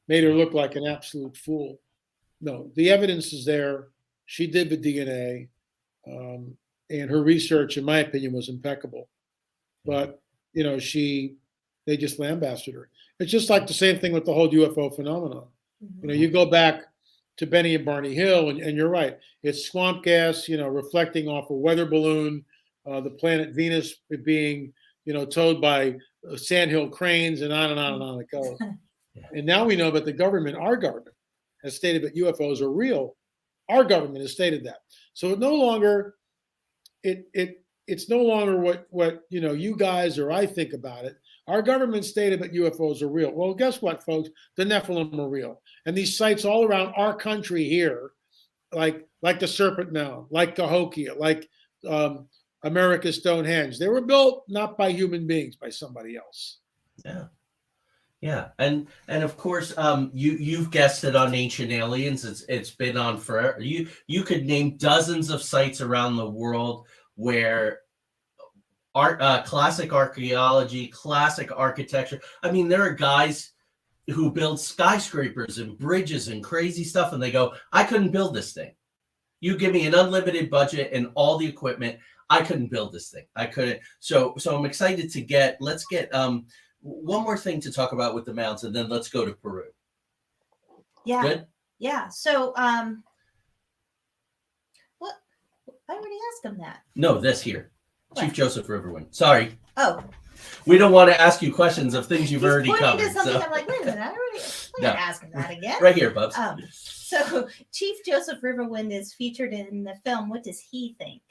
Made her look like an absolute fool. No, the evidence is there. She did the DNA, and her research, in my opinion, was impeccable. But they just lambasted her. It's just like the same thing with the whole UFO phenomenon. Mm-hmm. You go back to Benny and Barney Hill, and you're right. It's swamp gas, reflecting off a weather balloon, the planet Venus being, towed by sandhill cranes, and on and on and on it goes. And now we know that the government, our government, has stated that UFOs are real. Our government has stated that. So it's no longer what you guys or I think about it. Our government stated that UFOs are real. Well, guess what, folks? The Nephilim are real. And these sites all around our country here, like the Serpent Mound, like Cahokia, like America's Stonehenge, they were built not by human beings, by somebody else. Yeah, and of course, you've guessed it on Ancient Aliens. It's been on forever. You could name dozens of sites around the world where classic archaeology, classic architecture. I mean, there are guys who build skyscrapers and bridges and crazy stuff, and they go, "I couldn't build this thing. You give me an unlimited budget and all the equipment. I couldn't build this thing. I couldn't." So I'm excited to let's get one more thing to talk about with the mounds, and then let's go to Peru. Yeah. Good? Yeah. So, what? I already asked him that. No, this here. What? Chief Joseph Riverwind. Sorry. Oh. We don't want to ask you questions of things you've already covered. So. I'm like, wait a minute, I gotta ask him that again. Right here, Bubs. So Chief Joseph Riverwind is featured in the film. What does he think?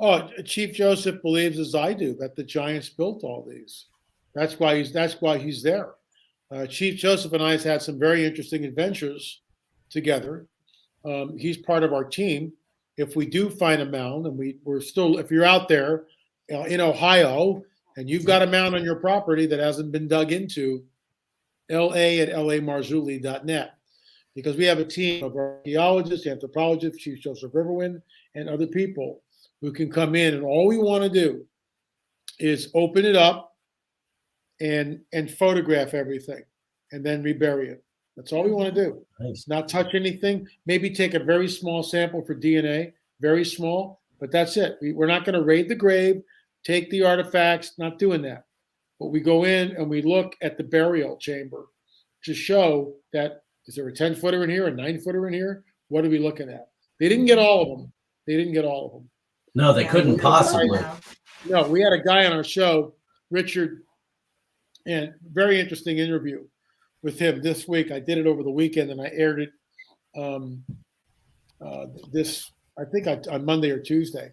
Oh, Chief Joseph believes, as I do, that the giants built all these. That's why he's there. Chief Joseph and I has had some very interesting adventures together. He's part of our team. If we do find a mound, and we're still, if you're out there in Ohio and you've got a mound on your property that hasn't been dug into, la@lamarzulli.net, because we have a team of archaeologists, anthropologists, Chief Joseph Riverwind, and other people who can come in, and all we want to do is open it up and photograph everything and then rebury it. That's all we want to do. Nice. Not touch anything. Maybe take a very small sample for DNA, very small, but that's it. We're not going to raid the grave, take the artifacts, not doing that. But we go in and we look at the burial chamber to show that, is there a 10-footer in here, a 9-footer in here? What are we looking at? They didn't get all of them. No, they couldn't possibly. No, we had a guy on our show, Richard, and very interesting interview with him this week. I did it over the weekend and I aired it on Monday or Tuesday.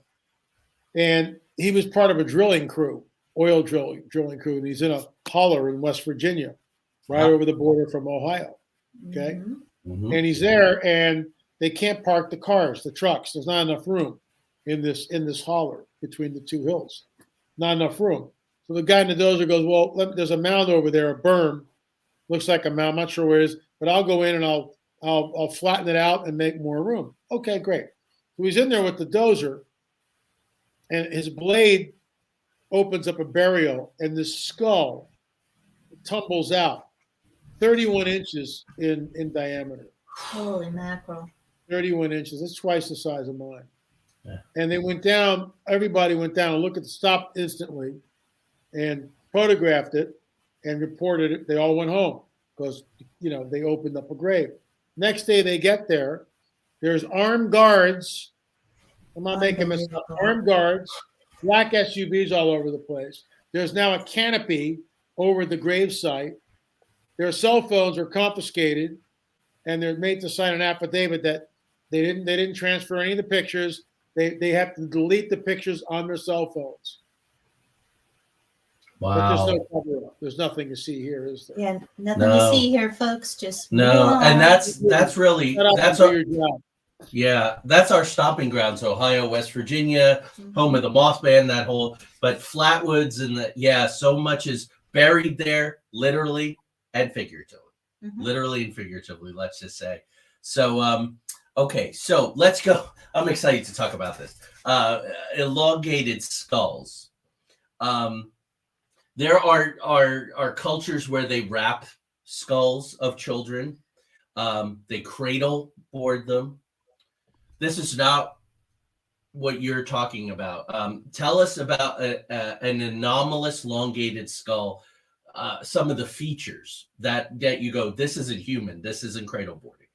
And he was part of a drilling crew, oil drilling crew, and he's in a holler in West Virginia, right over the border from Ohio. Okay. Mm-hmm. And he's there and they can't park the cars, the trucks. There's not enough room in this holler between the two hills. Not enough room. So the guy in the dozer goes, well, there's a mound over there, a berm. Looks like a mound. I'm not sure where it is, but I'll go in and I'll flatten it out and make more room. Okay, great. So he's in there with the dozer, and his blade opens up a burial, and the skull tumbles out, 31 inches in diameter. Holy mackerel. 31 inches. That's twice the size of mine. Yeah. And they went down, everybody went down and looked at the stop instantly and photographed it and reported it. They all went home because, they opened up a grave. Next day they get there. There's armed guards. I'm not making this up. Armed guards, black SUVs all over the place. There's now a canopy over the grave site. Their cell phones are confiscated, and they're made to sign an affidavit that they didn't transfer any of the pictures. They have to delete the pictures on their cell phones. Wow. But there's no cover up. There's nothing to see here, is there? Yeah, nothing to see here, folks. Just no, and that's really that's our job. Yeah, that's our stopping grounds. Ohio, West Virginia, home of the Mothman. That whole, but Flatwoods and so much is buried there, literally and figuratively. Literally and figuratively, let's just say. So, okay, so let's go. I'm excited to talk about this. Elongated skulls. There are cultures where they wrap skulls of children. They cradle board them. This is not what you're talking about. Tell us about an anomalous elongated skull. Some of the features that you go, this isn't human. This isn't cradle boarding.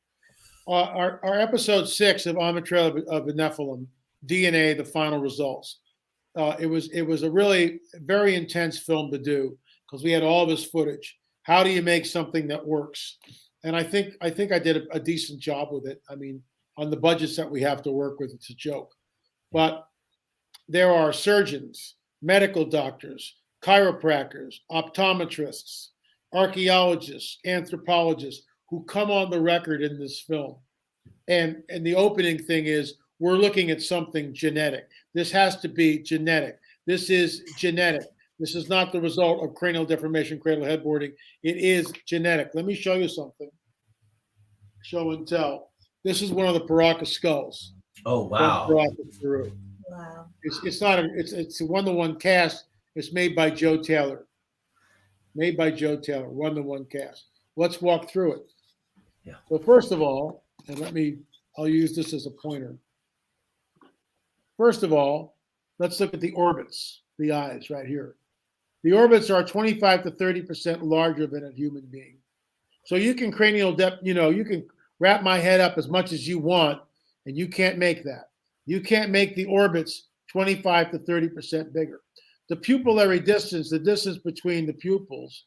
Our episode 6 of On the Trail of the Nephilim, DNA, the final results. It was a really very intense film to do because we had all this footage. How do you make something that works? And I think I did a decent job with it. I mean, on the budgets that we have to work with, it's a joke. But there are surgeons, medical doctors, chiropractors, optometrists, archaeologists, anthropologists who come on the record in this film. And the opening thing is, we're looking at something genetic. This has to be genetic. This is genetic. This is not the result of cranial deformation, cranial headboarding. It is genetic. Let me show you something. Show and tell. This is one of the Barakah skulls. Oh, wow. Wow. It's not it's a 1-to-1 cast. It's made by Joe Taylor. 1-to-1 cast. Let's walk through it. Yeah. So first of all, and I'll use this as a pointer. First of all, let's look at the orbits, the eyes right here. The orbits are 25 to 30% larger than a human being. So you can cranial depth, you can wrap my head up as much as you want, and you can't make that. You can't make the orbits 25 to 30% bigger. The pupillary distance, the distance between the pupils,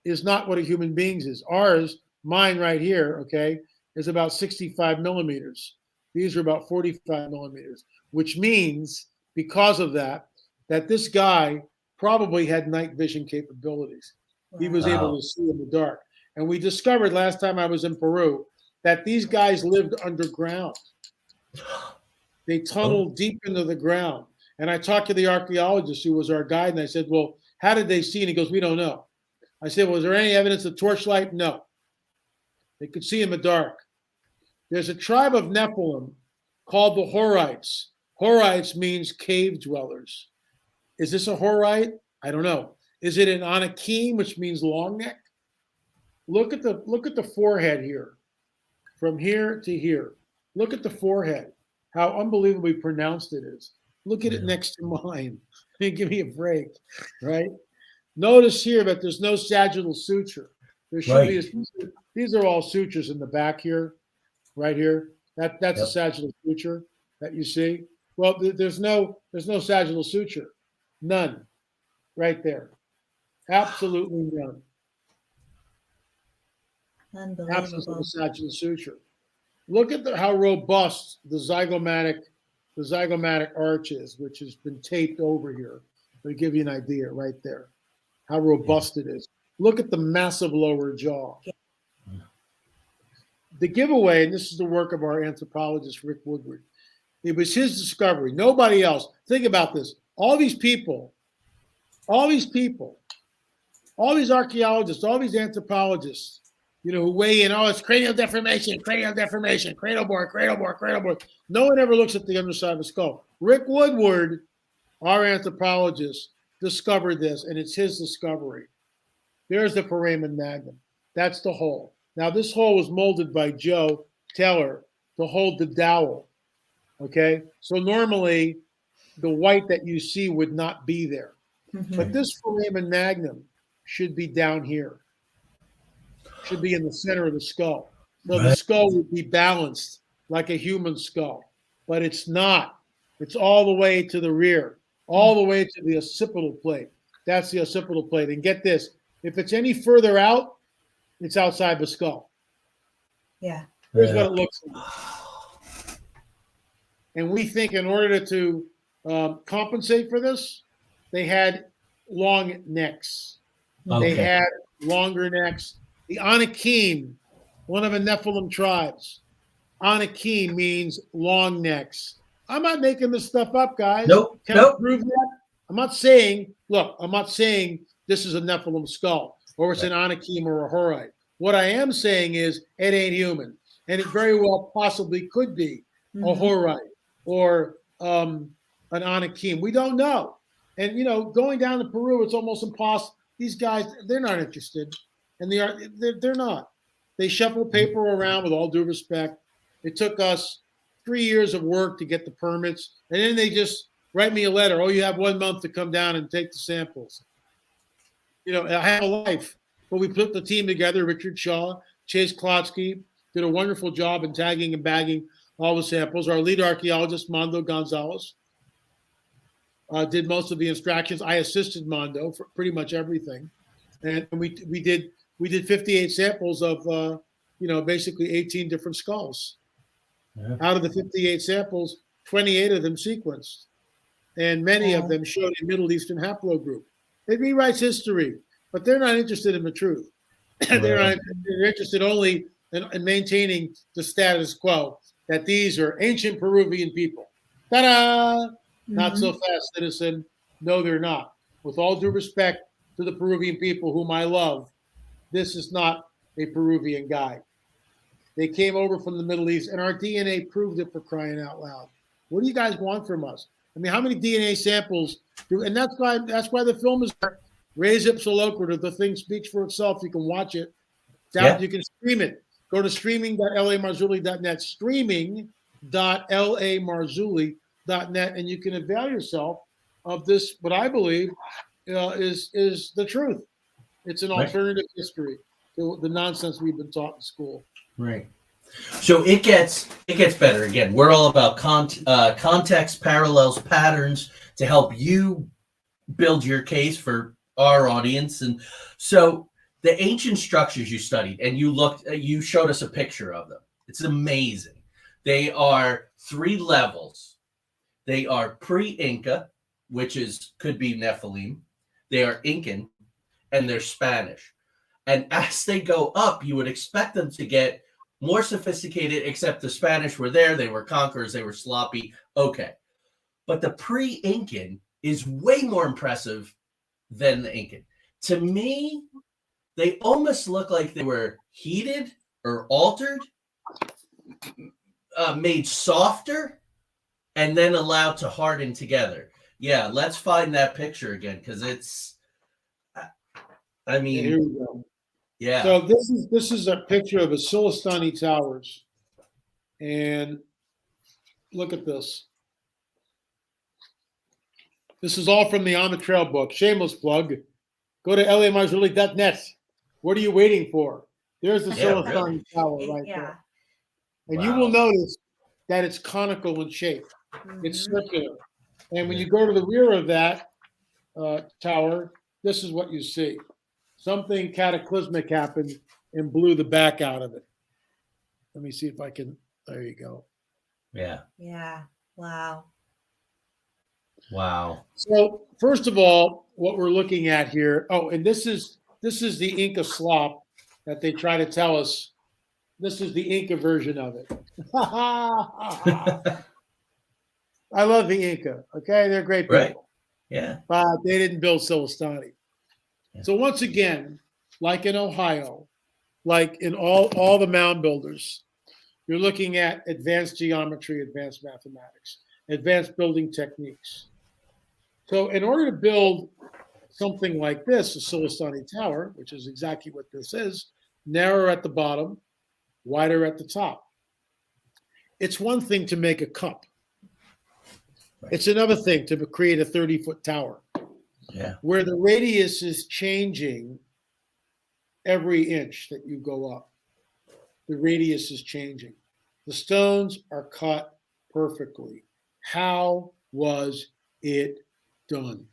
is not what a human being's is. Mine right here, okay, is about 65 millimeters. These are about 45 millimeters, which means, because of that this guy probably had night vision capabilities. He was able to see in the dark. And we discovered last time I was in Peru that these guys lived underground. They tunneled deep into the ground. And I talked to the archaeologist who was our guide, and I said, well, how did they see? And he goes, we don't know. I said, well, is there any evidence of torchlight? No. They could see in the dark. There's a tribe of Nephilim called the Horites. Horites means cave dwellers. Is this a Horite? I don't know. Is it an Anakim, which means long neck? Look at the forehead here, from here to here. Look at the forehead, how unbelievably pronounced it is. Look at it next to mine. Give me a break, right? Notice here that there's no sagittal suture. There should be. These are all sutures in the back here, right here. That's a sagittal suture that you see. Well, there's no sagittal suture, none, right there, absolutely none. Unbelievable. Absence of a sagittal suture. Look at how robust the zygomatic arch is, which has been taped over here. To give you an idea, right there, how robust it is. Look at the massive lower jaw. The giveaway, and this is the work of our anthropologist, Rick Woodward, it was his discovery, nobody else. Think about this. All these archaeologists, all these anthropologists, who weigh in, it's cranial deformation, cradle bore. No one ever looks at the underside of the skull. Rick Woodward, our anthropologist, discovered this, and it's his discovery. There's the foramen magnum. That's the hole. Now, this hole was molded by Joe Taylor to hold the dowel, okay? So normally, the white that you see would not be there. Mm-hmm. But this foramen magnum should be down here. Should be in the center of the skull. So the skull would be balanced like a human skull. But it's not. It's all the way to the rear, all the way to the occipital plate. That's the occipital plate. And get this, if it's any further out, it's outside the skull. Yeah. Here's what it looks like. And we think in order to compensate for this, they had long necks. Okay. They had longer necks. The Anakim, one of the Nephilim tribes, Anakim means long necks. I'm not making this stuff up, guys. Nope. Can I prove that? I'm not saying this is a Nephilim skull or it's an Anakim or a Horite. What I am saying is it ain't human. And it very well possibly could be a Horite or an Anakim. We don't know. And, going down to Peru, it's almost impossible. These guys, they're not interested. And they're not. They shuffle paper around with all due respect. It took us 3 years of work to get the permits. And then they just write me a letter. Oh, you have 1 month to come down and take the samples. I have a life. But we put the team together. Richard Shaw, Chase Klotsky did a wonderful job in tagging and bagging all the samples. Our lead archaeologist, Mondo Gonzalez, did most of the instructions. I assisted Mondo for pretty much everything. And we did 58 samples of, basically 18 different skulls. Yeah. Out of the 58 samples, 28 of them sequenced. And many of them showed a Middle Eastern haplogroup. It rewrites history, but they're not interested in the truth. They're interested only in maintaining the status quo, that these are ancient Peruvian people. Ta-da! Not so fast, citizen. No, they're not. With all due respect to the Peruvian people whom I love, this is not a Peruvian guy. They came over from the Middle East, and our DNA proved it, for crying out loud. What do you guys want from us? I mean, how many DNA samples do? And that's why the film is there. Res ipsa loquitur. The thing speaks for itself. You can watch it. You can stream it. Go to streaming.lamarzulli.net. Streaming.lamarzulli.net, and you can avail yourself of this. What I believe is the truth. It's an alternative history to the nonsense we've been taught in school. Right. So it gets better. Again, we're all about context, parallels, patterns to help you build your case for our audience. And so the ancient structures you studied, and you showed us a picture of them. It's amazing. They are 3 levels. They are pre-Inca, which could be Nephilim. they are Incan, and they're Spanish. And as they go up, you would expect them to get more sophisticated, except the Spanish were there. They were conquerors. They were sloppy. Okay. But the pre-Incan is way more impressive than the Incan. To me, they almost look like they were heated or altered, made softer, and then allowed to harden together. Yeah, let's find that picture again, because it's, I mean, Here we go. yeah. So this is a picture of the Silicone Towers, and look at this. This is all from the On the Trail book. Shameless plug. Go to lamarzulli.net. What are you waiting for? There's the Silicone Tower right there. And you will notice that it's conical in shape. It's circular. And when you go to the rear of that tower, this is what you see. Something cataclysmic happened and blew the back out of it. Let me see if I can. There you go. Yeah. Yeah. Wow. Wow. So first of all, what we're looking at here. Oh, and this is the Inca slop that they try to tell us. This is the Inca version of it. I love the Inca. Okay, they're great people. Right. Yeah. But they didn't build Silicone. Yeah. So once again, like in Ohio, like in all the mound builders, you're looking at advanced geometry, advanced mathematics, advanced building techniques. So in order to build something like this, a Silicone Tower, which is exactly what this is, narrower at the bottom, wider at the top. It's one thing to make a cup. It's another thing to create a 30-foot tower. Yeah. Where the radius is changing every inch that you go up. The radius is changing. The stones are cut perfectly. How was it done?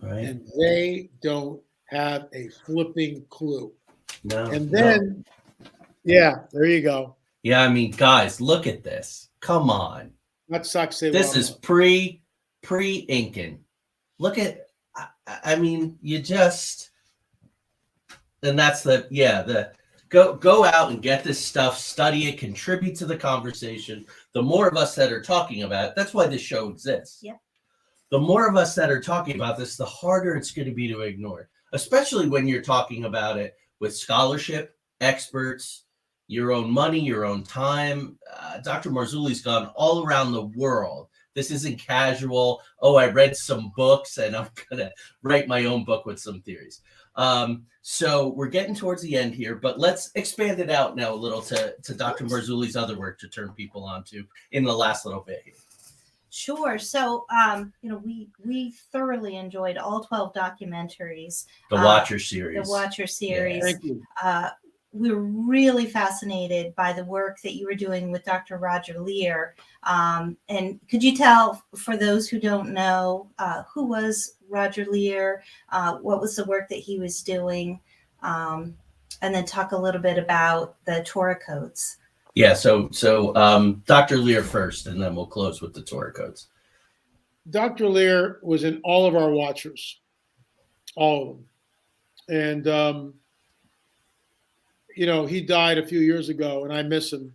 Right. And they don't have a flipping clue. No. And then, yeah, there you go. Yeah, I mean, guys, look at this. Come on. That sucks. This is pre-Incan. Look at, I mean, you just, and that's go out and get this stuff, study it, contribute to the conversation. The more of us that are talking about it, that's why this show exists. Yeah. The more of us that are talking about this, the harder it's going to be to ignore, especially when you're talking about it with scholarship, experts, your own money, your own time. Dr. Marzulli's gone all around the world. This isn't casual. Oh, I read some books and I'm going to write my own book with some theories. So we're getting towards the end here, but let's expand it out now a little to Dr. Marzulli's other work to turn people on to in the last little bit here. Sure. So, we thoroughly enjoyed all 12 documentaries. The Watcher series. The Watcher series. Thank you. We were really fascinated by the work that you were doing with Dr. Roger Leir. And could you tell, for those who don't know, who was Roger Leir? What was the work that he was doing? And then talk a little bit about the Torah codes. Yeah, so Dr. Leir first, and then we'll close with the Torah codes. Dr. Leir was in all of our Watchers, all of them. And, he died a few years ago, and I miss him.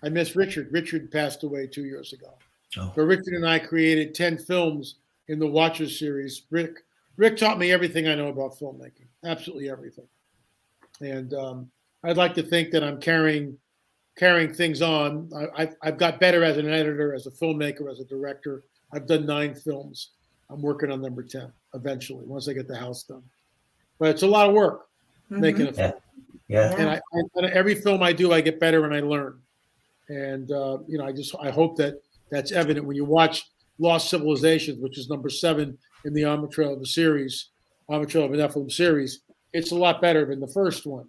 I miss Richard. Richard passed away 2 years ago. Oh. But Richard and I created 10 films in the Watchers series. Rick taught me everything I know about filmmaking, absolutely everything. And I'd like to think that I'm carrying things on. I've got better as an editor, as a filmmaker, as a director. I've done 9 films. I'm working on number 10 eventually, once I get the house done. But it's a lot of work making a film. Yeah. And every film I do, I get better and I learn. And I hope that's evident when you watch Lost Civilizations, which is number 7 in the On the Trail of the series, On the Trail of the Nephilim series. It's a lot better than the first one.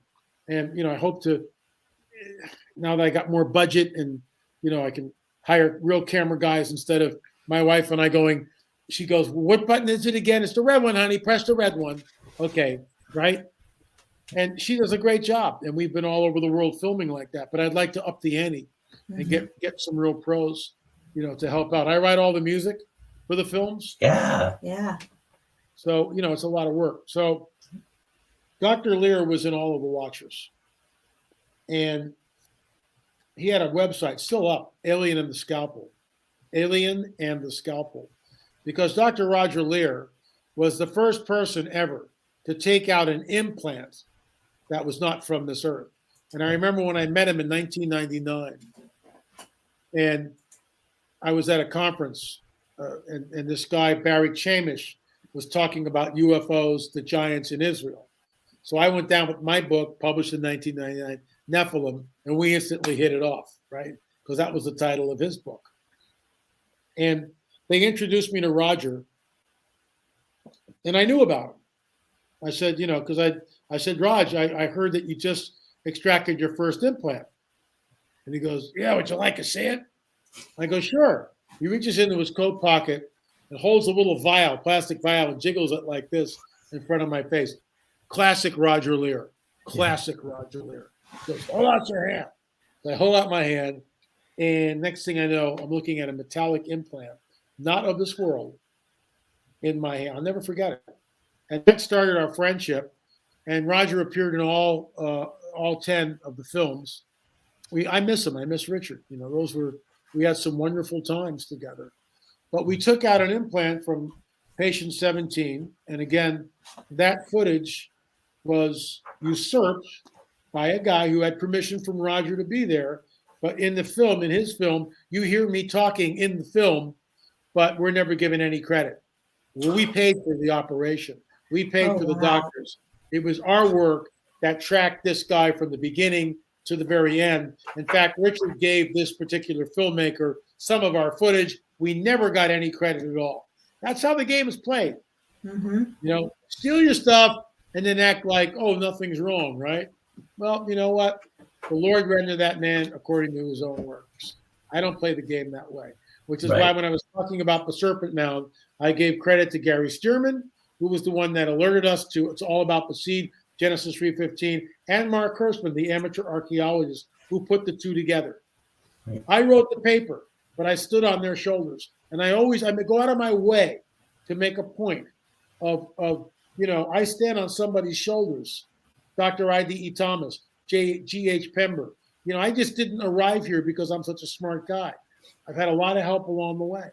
And I hope to, now that I got more budget and I can hire real camera guys instead of my wife and I going. She goes, "What button is it again?" "It's the red one, honey. Press the red one." Okay, right. And she does a great job, and we've been all over the world filming like that. But I'd like to up the ante and get some real pros, to help out. I write all the music for the films. Yeah. Yeah. So, it's a lot of work. So Dr. Leir was in all of the Watchers. And he had a website still up, Alien and the Scalpel. Alien and the Scalpel. Because Dr. Roger Leir was the first person ever to take out an implant that was not from this earth. And I remember when I met him in 1999, and I was at a conference, and this guy, Barry Chamish, was talking about UFOs, the giants in Israel. So I went down with my book, published in 1999, Nephilim, and we instantly hit it off, right? Because that was the title of his book. And they introduced me to Roger, and I knew about him. I said, because I said, Raj, I heard that you just extracted your first implant. And he goes, yeah, would you like to see it? I go, sure. He reaches into his coat pocket and holds a little vial, plastic vial, and jiggles it like this in front of my face. Classic Roger Leir. Classic Roger Leir. He goes, hold out your hand. So I hold out my hand, and next thing I know, I'm looking at a metallic implant, not of this world, in my hand. I'll never forget it. And that started our friendship. And Roger appeared in all 10 of the films. I miss him. I miss Richard. We had some wonderful times together. But we took out an implant from patient 17. And again, that footage was usurped by a guy who had permission from Roger to be there. But in his film, you hear me talking in the film, but we're never given any credit. Well, we paid for the operation. We paid for the doctors. It was our work that tracked this guy from the beginning to the very end. In fact, Richard gave this particular filmmaker some of our footage. We never got any credit at all. That's how the game is played. Mm-hmm. Steal your stuff and then act like, oh, nothing's wrong, right? Well, you know what? The Lord rendered that man according to his own works. I don't play the game that way, which is why when I was talking about the serpent mound, I gave credit to Gary Stearman, who was the one that alerted us to It's All About the Seed, Genesis 3:15, and Mark Hirschman, the amateur archaeologist, who put the two together. I wrote the paper, but I stood on their shoulders. And I go out of my way to make a point of I stand on somebody's shoulders. Dr. I.D.E. Thomas, G.H. Pember. I just didn't arrive here because I'm such a smart guy. I've had a lot of help along the way.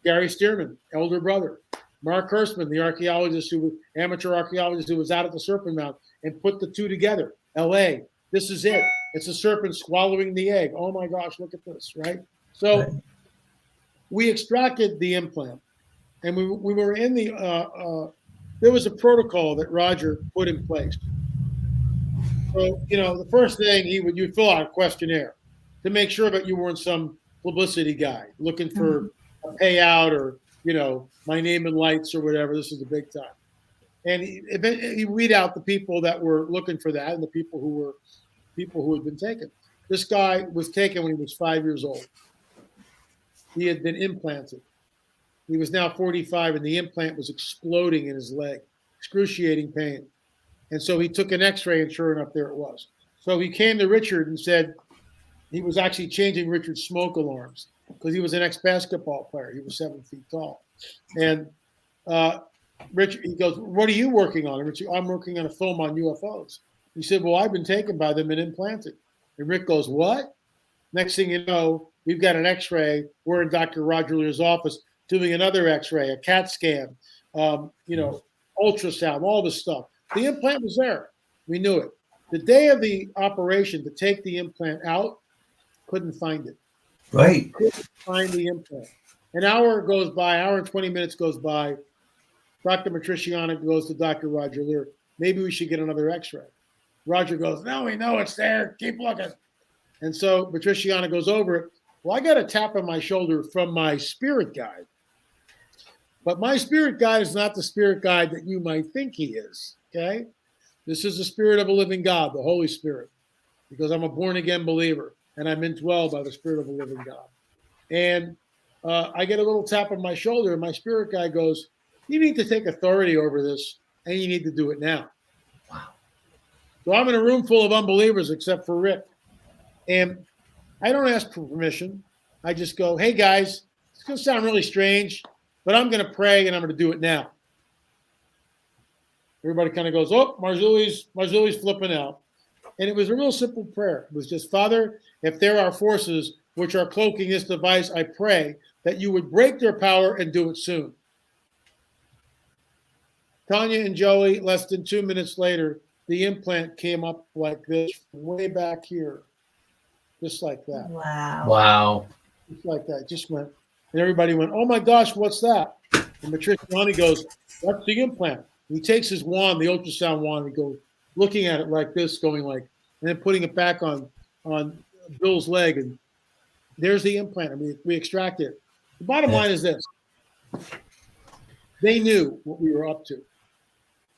Gary Stearman, elder brother. Mark Hirschman, the amateur archaeologist who was out at the Serpent Mound and put the two together. L.A., this is it. It's a serpent swallowing the egg. Oh my gosh, look at this, right? So we extracted the implant, and we were in there was a protocol that Roger put in place. So, the first thing you'd fill out a questionnaire to make sure that you weren't some publicity guy looking for a payout or, my name in lights or whatever. This is the big time. And he weed out the people that were looking for that and the people who had been taken. This guy was taken when he was 5 years old. He had been implanted. He was now 45, and the implant was exploding in his leg, excruciating pain. And so he took an x-ray, and sure enough, there it was. So he came to Richard and said he was actually changing Richard's smoke alarms because he was an ex-basketball player. He was 7 feet tall. And Richard, he goes, what are you working on? And Richard, I'm working on a film on UFOs. He said, well, I've been taken by them and implanted. And Rick goes, what? Next thing you know, we've got an x-ray. We're in Dr. Roger Leir's office doing another x-ray, a CAT scan, ultrasound, all this stuff. The implant was there. We knew it. The day of the operation to take the implant out, couldn't find it. Right. Couldn't find the implant. An hour goes by, hour and 20 minutes goes by. Dr. Matriciana goes to Dr. Roger Leir. Maybe we should get another x-ray. Roger goes, no, we know it's there. Keep looking. And so Matriciana goes over it. Well, I got a tap on my shoulder from my spirit guide. But my spirit guide is not the spirit guide that you might think he is, okay? This is the spirit of a living God, the Holy Spirit, because I'm a born-again believer, and I'm indwelled by the spirit of a living God. And I get a little tap on my shoulder, and my spirit guide goes, you need to take authority over this, and you need to do it now. Wow. So I'm in a room full of unbelievers except for Rick. And I don't ask for permission. I just go, hey, guys, it's going to sound really strange, but I'm going to pray, and I'm going to do it now. everybody kind of goes, oh, Marzulli's flipping out. And it was a real simple prayer. It was just, Father, if there are forces which are cloaking this device, I pray that you would break their power and do it soon. Tanya and Joey, less than 2 minutes later, the implant came up like this, way back here, just like that. Wow. Wow. Just like that. Just went, and everybody went, oh my gosh, what's that? And Matriciani goes, that's the implant. He takes his wand, the ultrasound wand, and he goes, looking at it like this, going like, and then putting it back on Bill's leg, and there's the implant. I mean, we extract it. The bottom line is this. They knew what we were up to.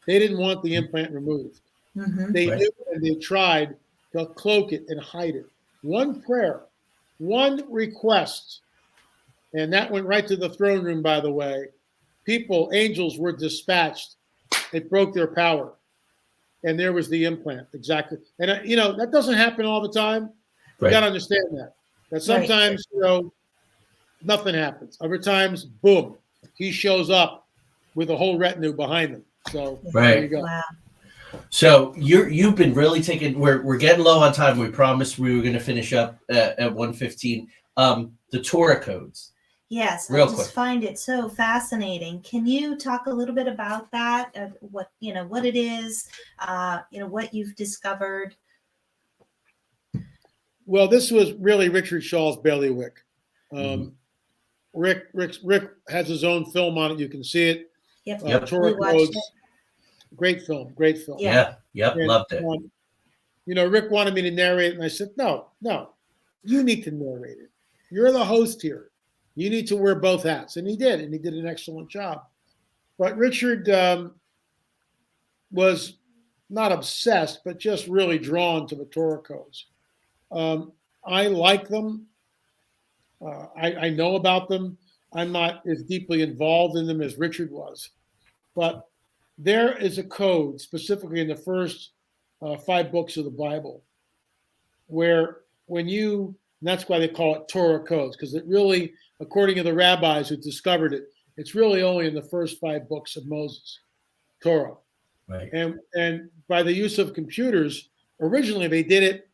They didn't want the implant removed. Mm-hmm. They knew, and they tried to cloak it and hide it. One prayer, one request, and that went right to the throne room, by the way. People, angels were dispatched. It broke their power. And there was the implant, exactly. And, that doesn't happen all the time. You got to understand that. That sometimes, nothing happens. Other times, boom, he shows up with a whole retinue behind him. So there you go. Wow. So you've been really taking. We're getting low on time. We promised we were going to finish up at 1:15. The Torah codes. Yes, Real I just quick. find it so fascinating. Can you talk a little bit about that? What it is, what you've discovered? Well, this was really Richard Shaw's bailiwick. Rick has his own film on it. You can see it. Yep. Torah We watched codes. it. Great film. Yeah. Yep. And, Loved it. Rick wanted me to narrate it, and I said, no, you need to narrate it. You're the host here. You need to wear both hats. And he did an excellent job. But Richard was not obsessed, but just really drawn to the Torah codes. I like them. I know about them. I'm not as deeply involved in them as Richard was. But there is a code, specifically in the first 5 books of the Bible, where and that's why they call it Torah codes, because it really, according to the rabbis who discovered it, it's really only in the first 5 books of Moses, Torah. Right. And by the use of computers, originally they did it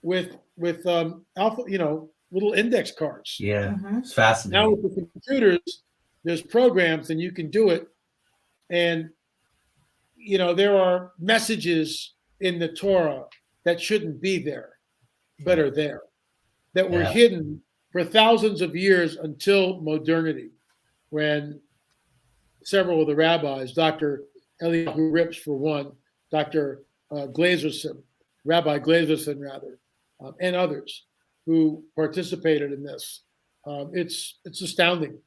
with little index cards. Yeah. Mm-hmm. It's fascinating. Now with the computers, there's programs and you can do it. And there are messages in the Torah that shouldn't be there, but are there, that were hidden for thousands of years until modernity, when several of the rabbis, Dr. Eliyahu Rips for one, Dr. Glazerson, Rabbi Glazerson rather, and others who participated in this. It's astounding.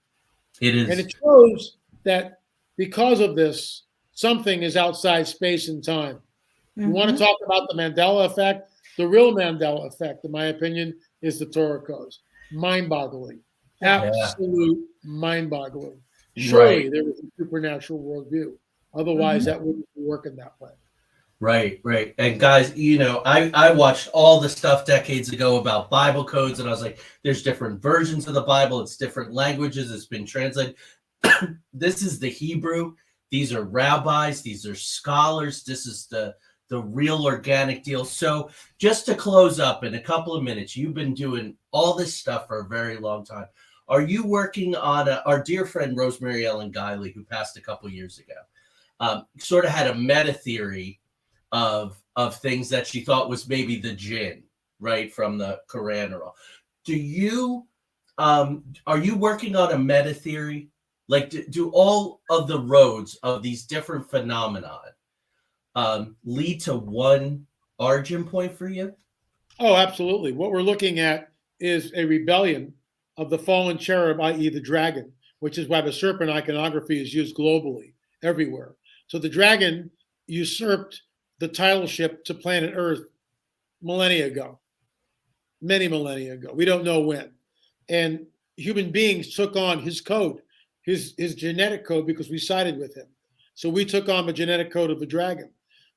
It is. And it shows that because of this, something is outside space and time. Mm-hmm. You want to talk about the Mandela effect? The real Mandela effect, in my opinion, is the Torah codes. Mind-boggling. Absolute mind-boggling. Surely there was a supernatural worldview. Otherwise, that wouldn't be working that way. Right. And guys, I watched all the stuff decades ago about Bible codes, and I was like, there's different versions of the Bible. It's different languages. It's been translated. This is the Hebrew. These are rabbis. These are scholars. This is the real organic deal. So just to close up in a couple of minutes, you've been doing all this stuff for a very long time. Are you working on our dear friend Rosemary Ellen Guiley, who passed a couple years ago, sort of had a meta theory of things that she thought was maybe the jinn, right, from the Quran or all. Do you are you working on a meta theory? Like, do all of the roads of these different phenomena lead to one origin point for you? Oh, absolutely. What we're looking at is a rebellion of the fallen cherub, i.e. the dragon, which is why the serpent iconography is used globally, everywhere. So the dragon usurped the titleship to planet Earth millennia ago, many millennia ago. We don't know when. And human beings took on his code, his genetic code, because we sided with him. So we took on the genetic code of the dragon,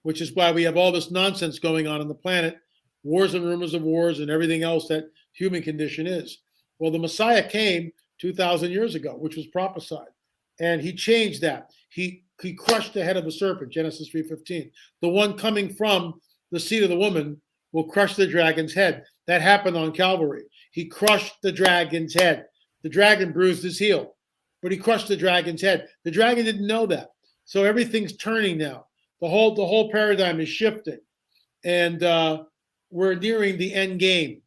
which is why we have all this nonsense going on the planet, wars and rumors of wars and everything else that human condition is. Well, the Messiah came 2,000 years ago, which was prophesied, and he changed that. He he crushed the head of a serpent, Genesis 3:15. The one coming from the seed of the woman will crush the dragon's head. That happened on Calvary. He crushed the dragon's head. The dragon bruised his heel, but he crushed the dragon's head. The dragon didn't know that. So everything's turning now. The whole paradigm is shifting. And we're nearing the end game.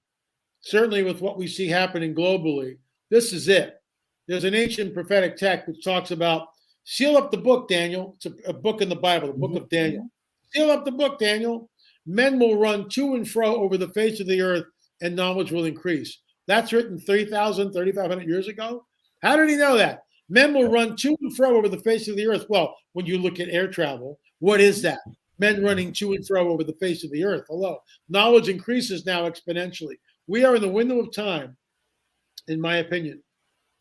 Certainly with what we see happening globally, this is it. There's an ancient prophetic text which talks about, seal up the book, Daniel. It's a book in the Bible, the book of Daniel. Seal up the book, Daniel. Men will run to and fro over the face of the earth, and knowledge will increase. That's written 3,500 years ago. How did he know that? Men will run to and fro over the face of the earth. Well, when you look at air travel, what is that? Men running to and fro over the face of the earth. Hello. Knowledge increases now exponentially. We are in the window of time, in my opinion,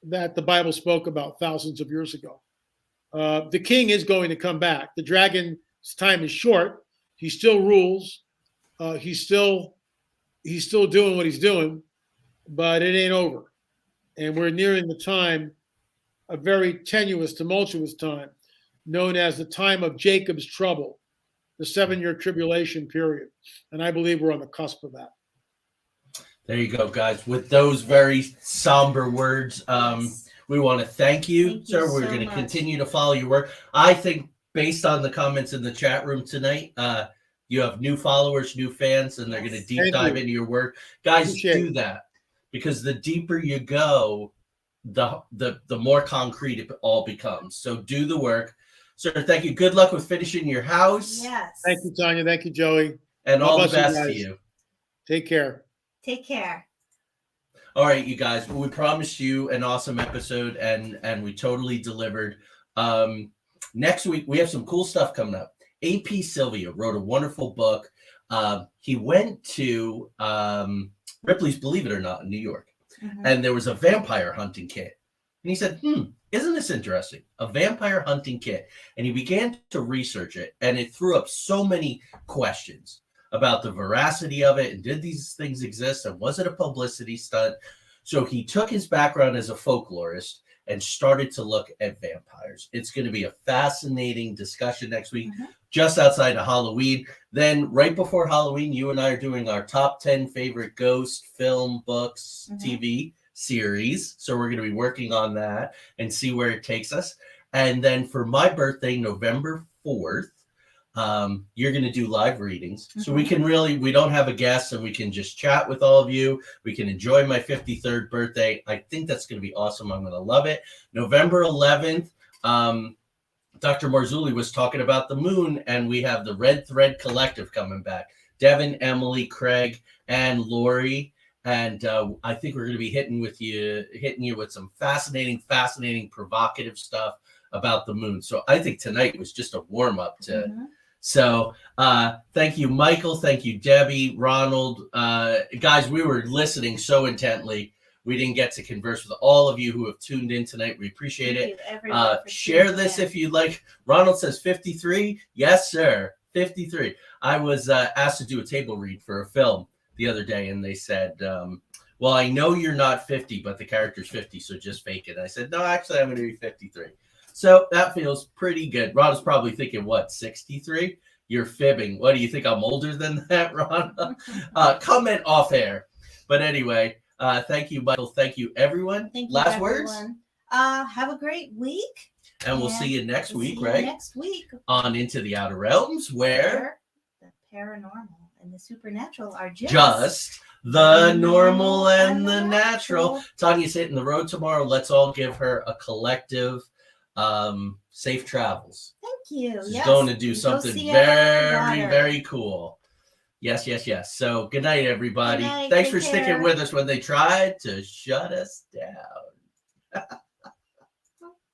that the Bible spoke about thousands of years ago. The king is going to come back. The dragon's time is short. He still rules. He's still doing what he's doing, but it ain't over. And we're nearing the time, a very tenuous, tumultuous time, known as the time of Jacob's trouble, the 7-year tribulation period. And I believe we're on the cusp of that. There you go, guys. With those very somber words, we want to thank you, sir. We're going to continue to follow your work. I think based on the comments in the chat room tonight, you have new followers, new fans, and they're going to deep dive into your work. Guys, do that, because the deeper you go, the more concrete it all becomes. So do the work. Sir, thank you. Good luck with finishing your house. Yes. Thank you, Tanya. Thank you, Joey. And all the best to you. Take care. Take care. All right, you guys. We promised you an awesome episode, and we totally delivered. Next week, we have some cool stuff coming up. A.P. Sylvia wrote a wonderful book. He went to Ripley's Believe It or Not in New York, and there was a vampire hunting kit. And he said, isn't this interesting? A vampire hunting kit. And he began to research it, and it threw up so many questions about the veracity of it, and did these things exist, and was it a publicity stunt? So he took his background as a folklorist and started to look at vampires. It's going to be a fascinating discussion next week, just outside of Halloween. Then right before Halloween, you and I are doing our top 10 favorite ghost film, books, TV series. So we're going to be working on that and see where it takes us. And then for my birthday, November 4th, you're going to do live readings. So we can we don't have a guest, and we can just chat with all of you. We can enjoy my 53rd birthday. I think that's going to be awesome. I'm going to love it. November 11th, Dr. Marzulli was talking about the moon, and we have the Red Thread Collective coming back. Devin, Emily, Craig, and Lori. And I think we're going to be hitting you with some fascinating, provocative stuff about the moon. So I think tonight was just a warm up to. So thank you, Michael. Thank you, Debbie, Ronald. Guys, we were listening so intently. We didn't get to converse with all of you who have tuned in tonight. We appreciate it. Share this if you'd like. Ronald says 53. Yes, sir. 53. I was asked to do a table read for a film the other day, and they said, well, I know you're not 50, but the character's 50, so just fake it. And I said, no, actually, I'm going to be 53. So that feels pretty good. Ron is probably thinking, what, 63? You're fibbing. What, do you think I'm older than that, Ron? Comment off air. But anyway, thank you, Michael. Thank you, everyone. Thank you, Last everyone. words? Have a great week. And we'll see you next week, right? Next week. On Into the Outer Realms, where the paranormal and the supernatural are just the normal and the natural. Tanya's hitting the road tomorrow. Let's all give her a collective safe travels. Thank you. She's going to do something very cool. Yes. So good night, everybody. Good night. Thanks Take for sticking care. with us when they tried to shut us down.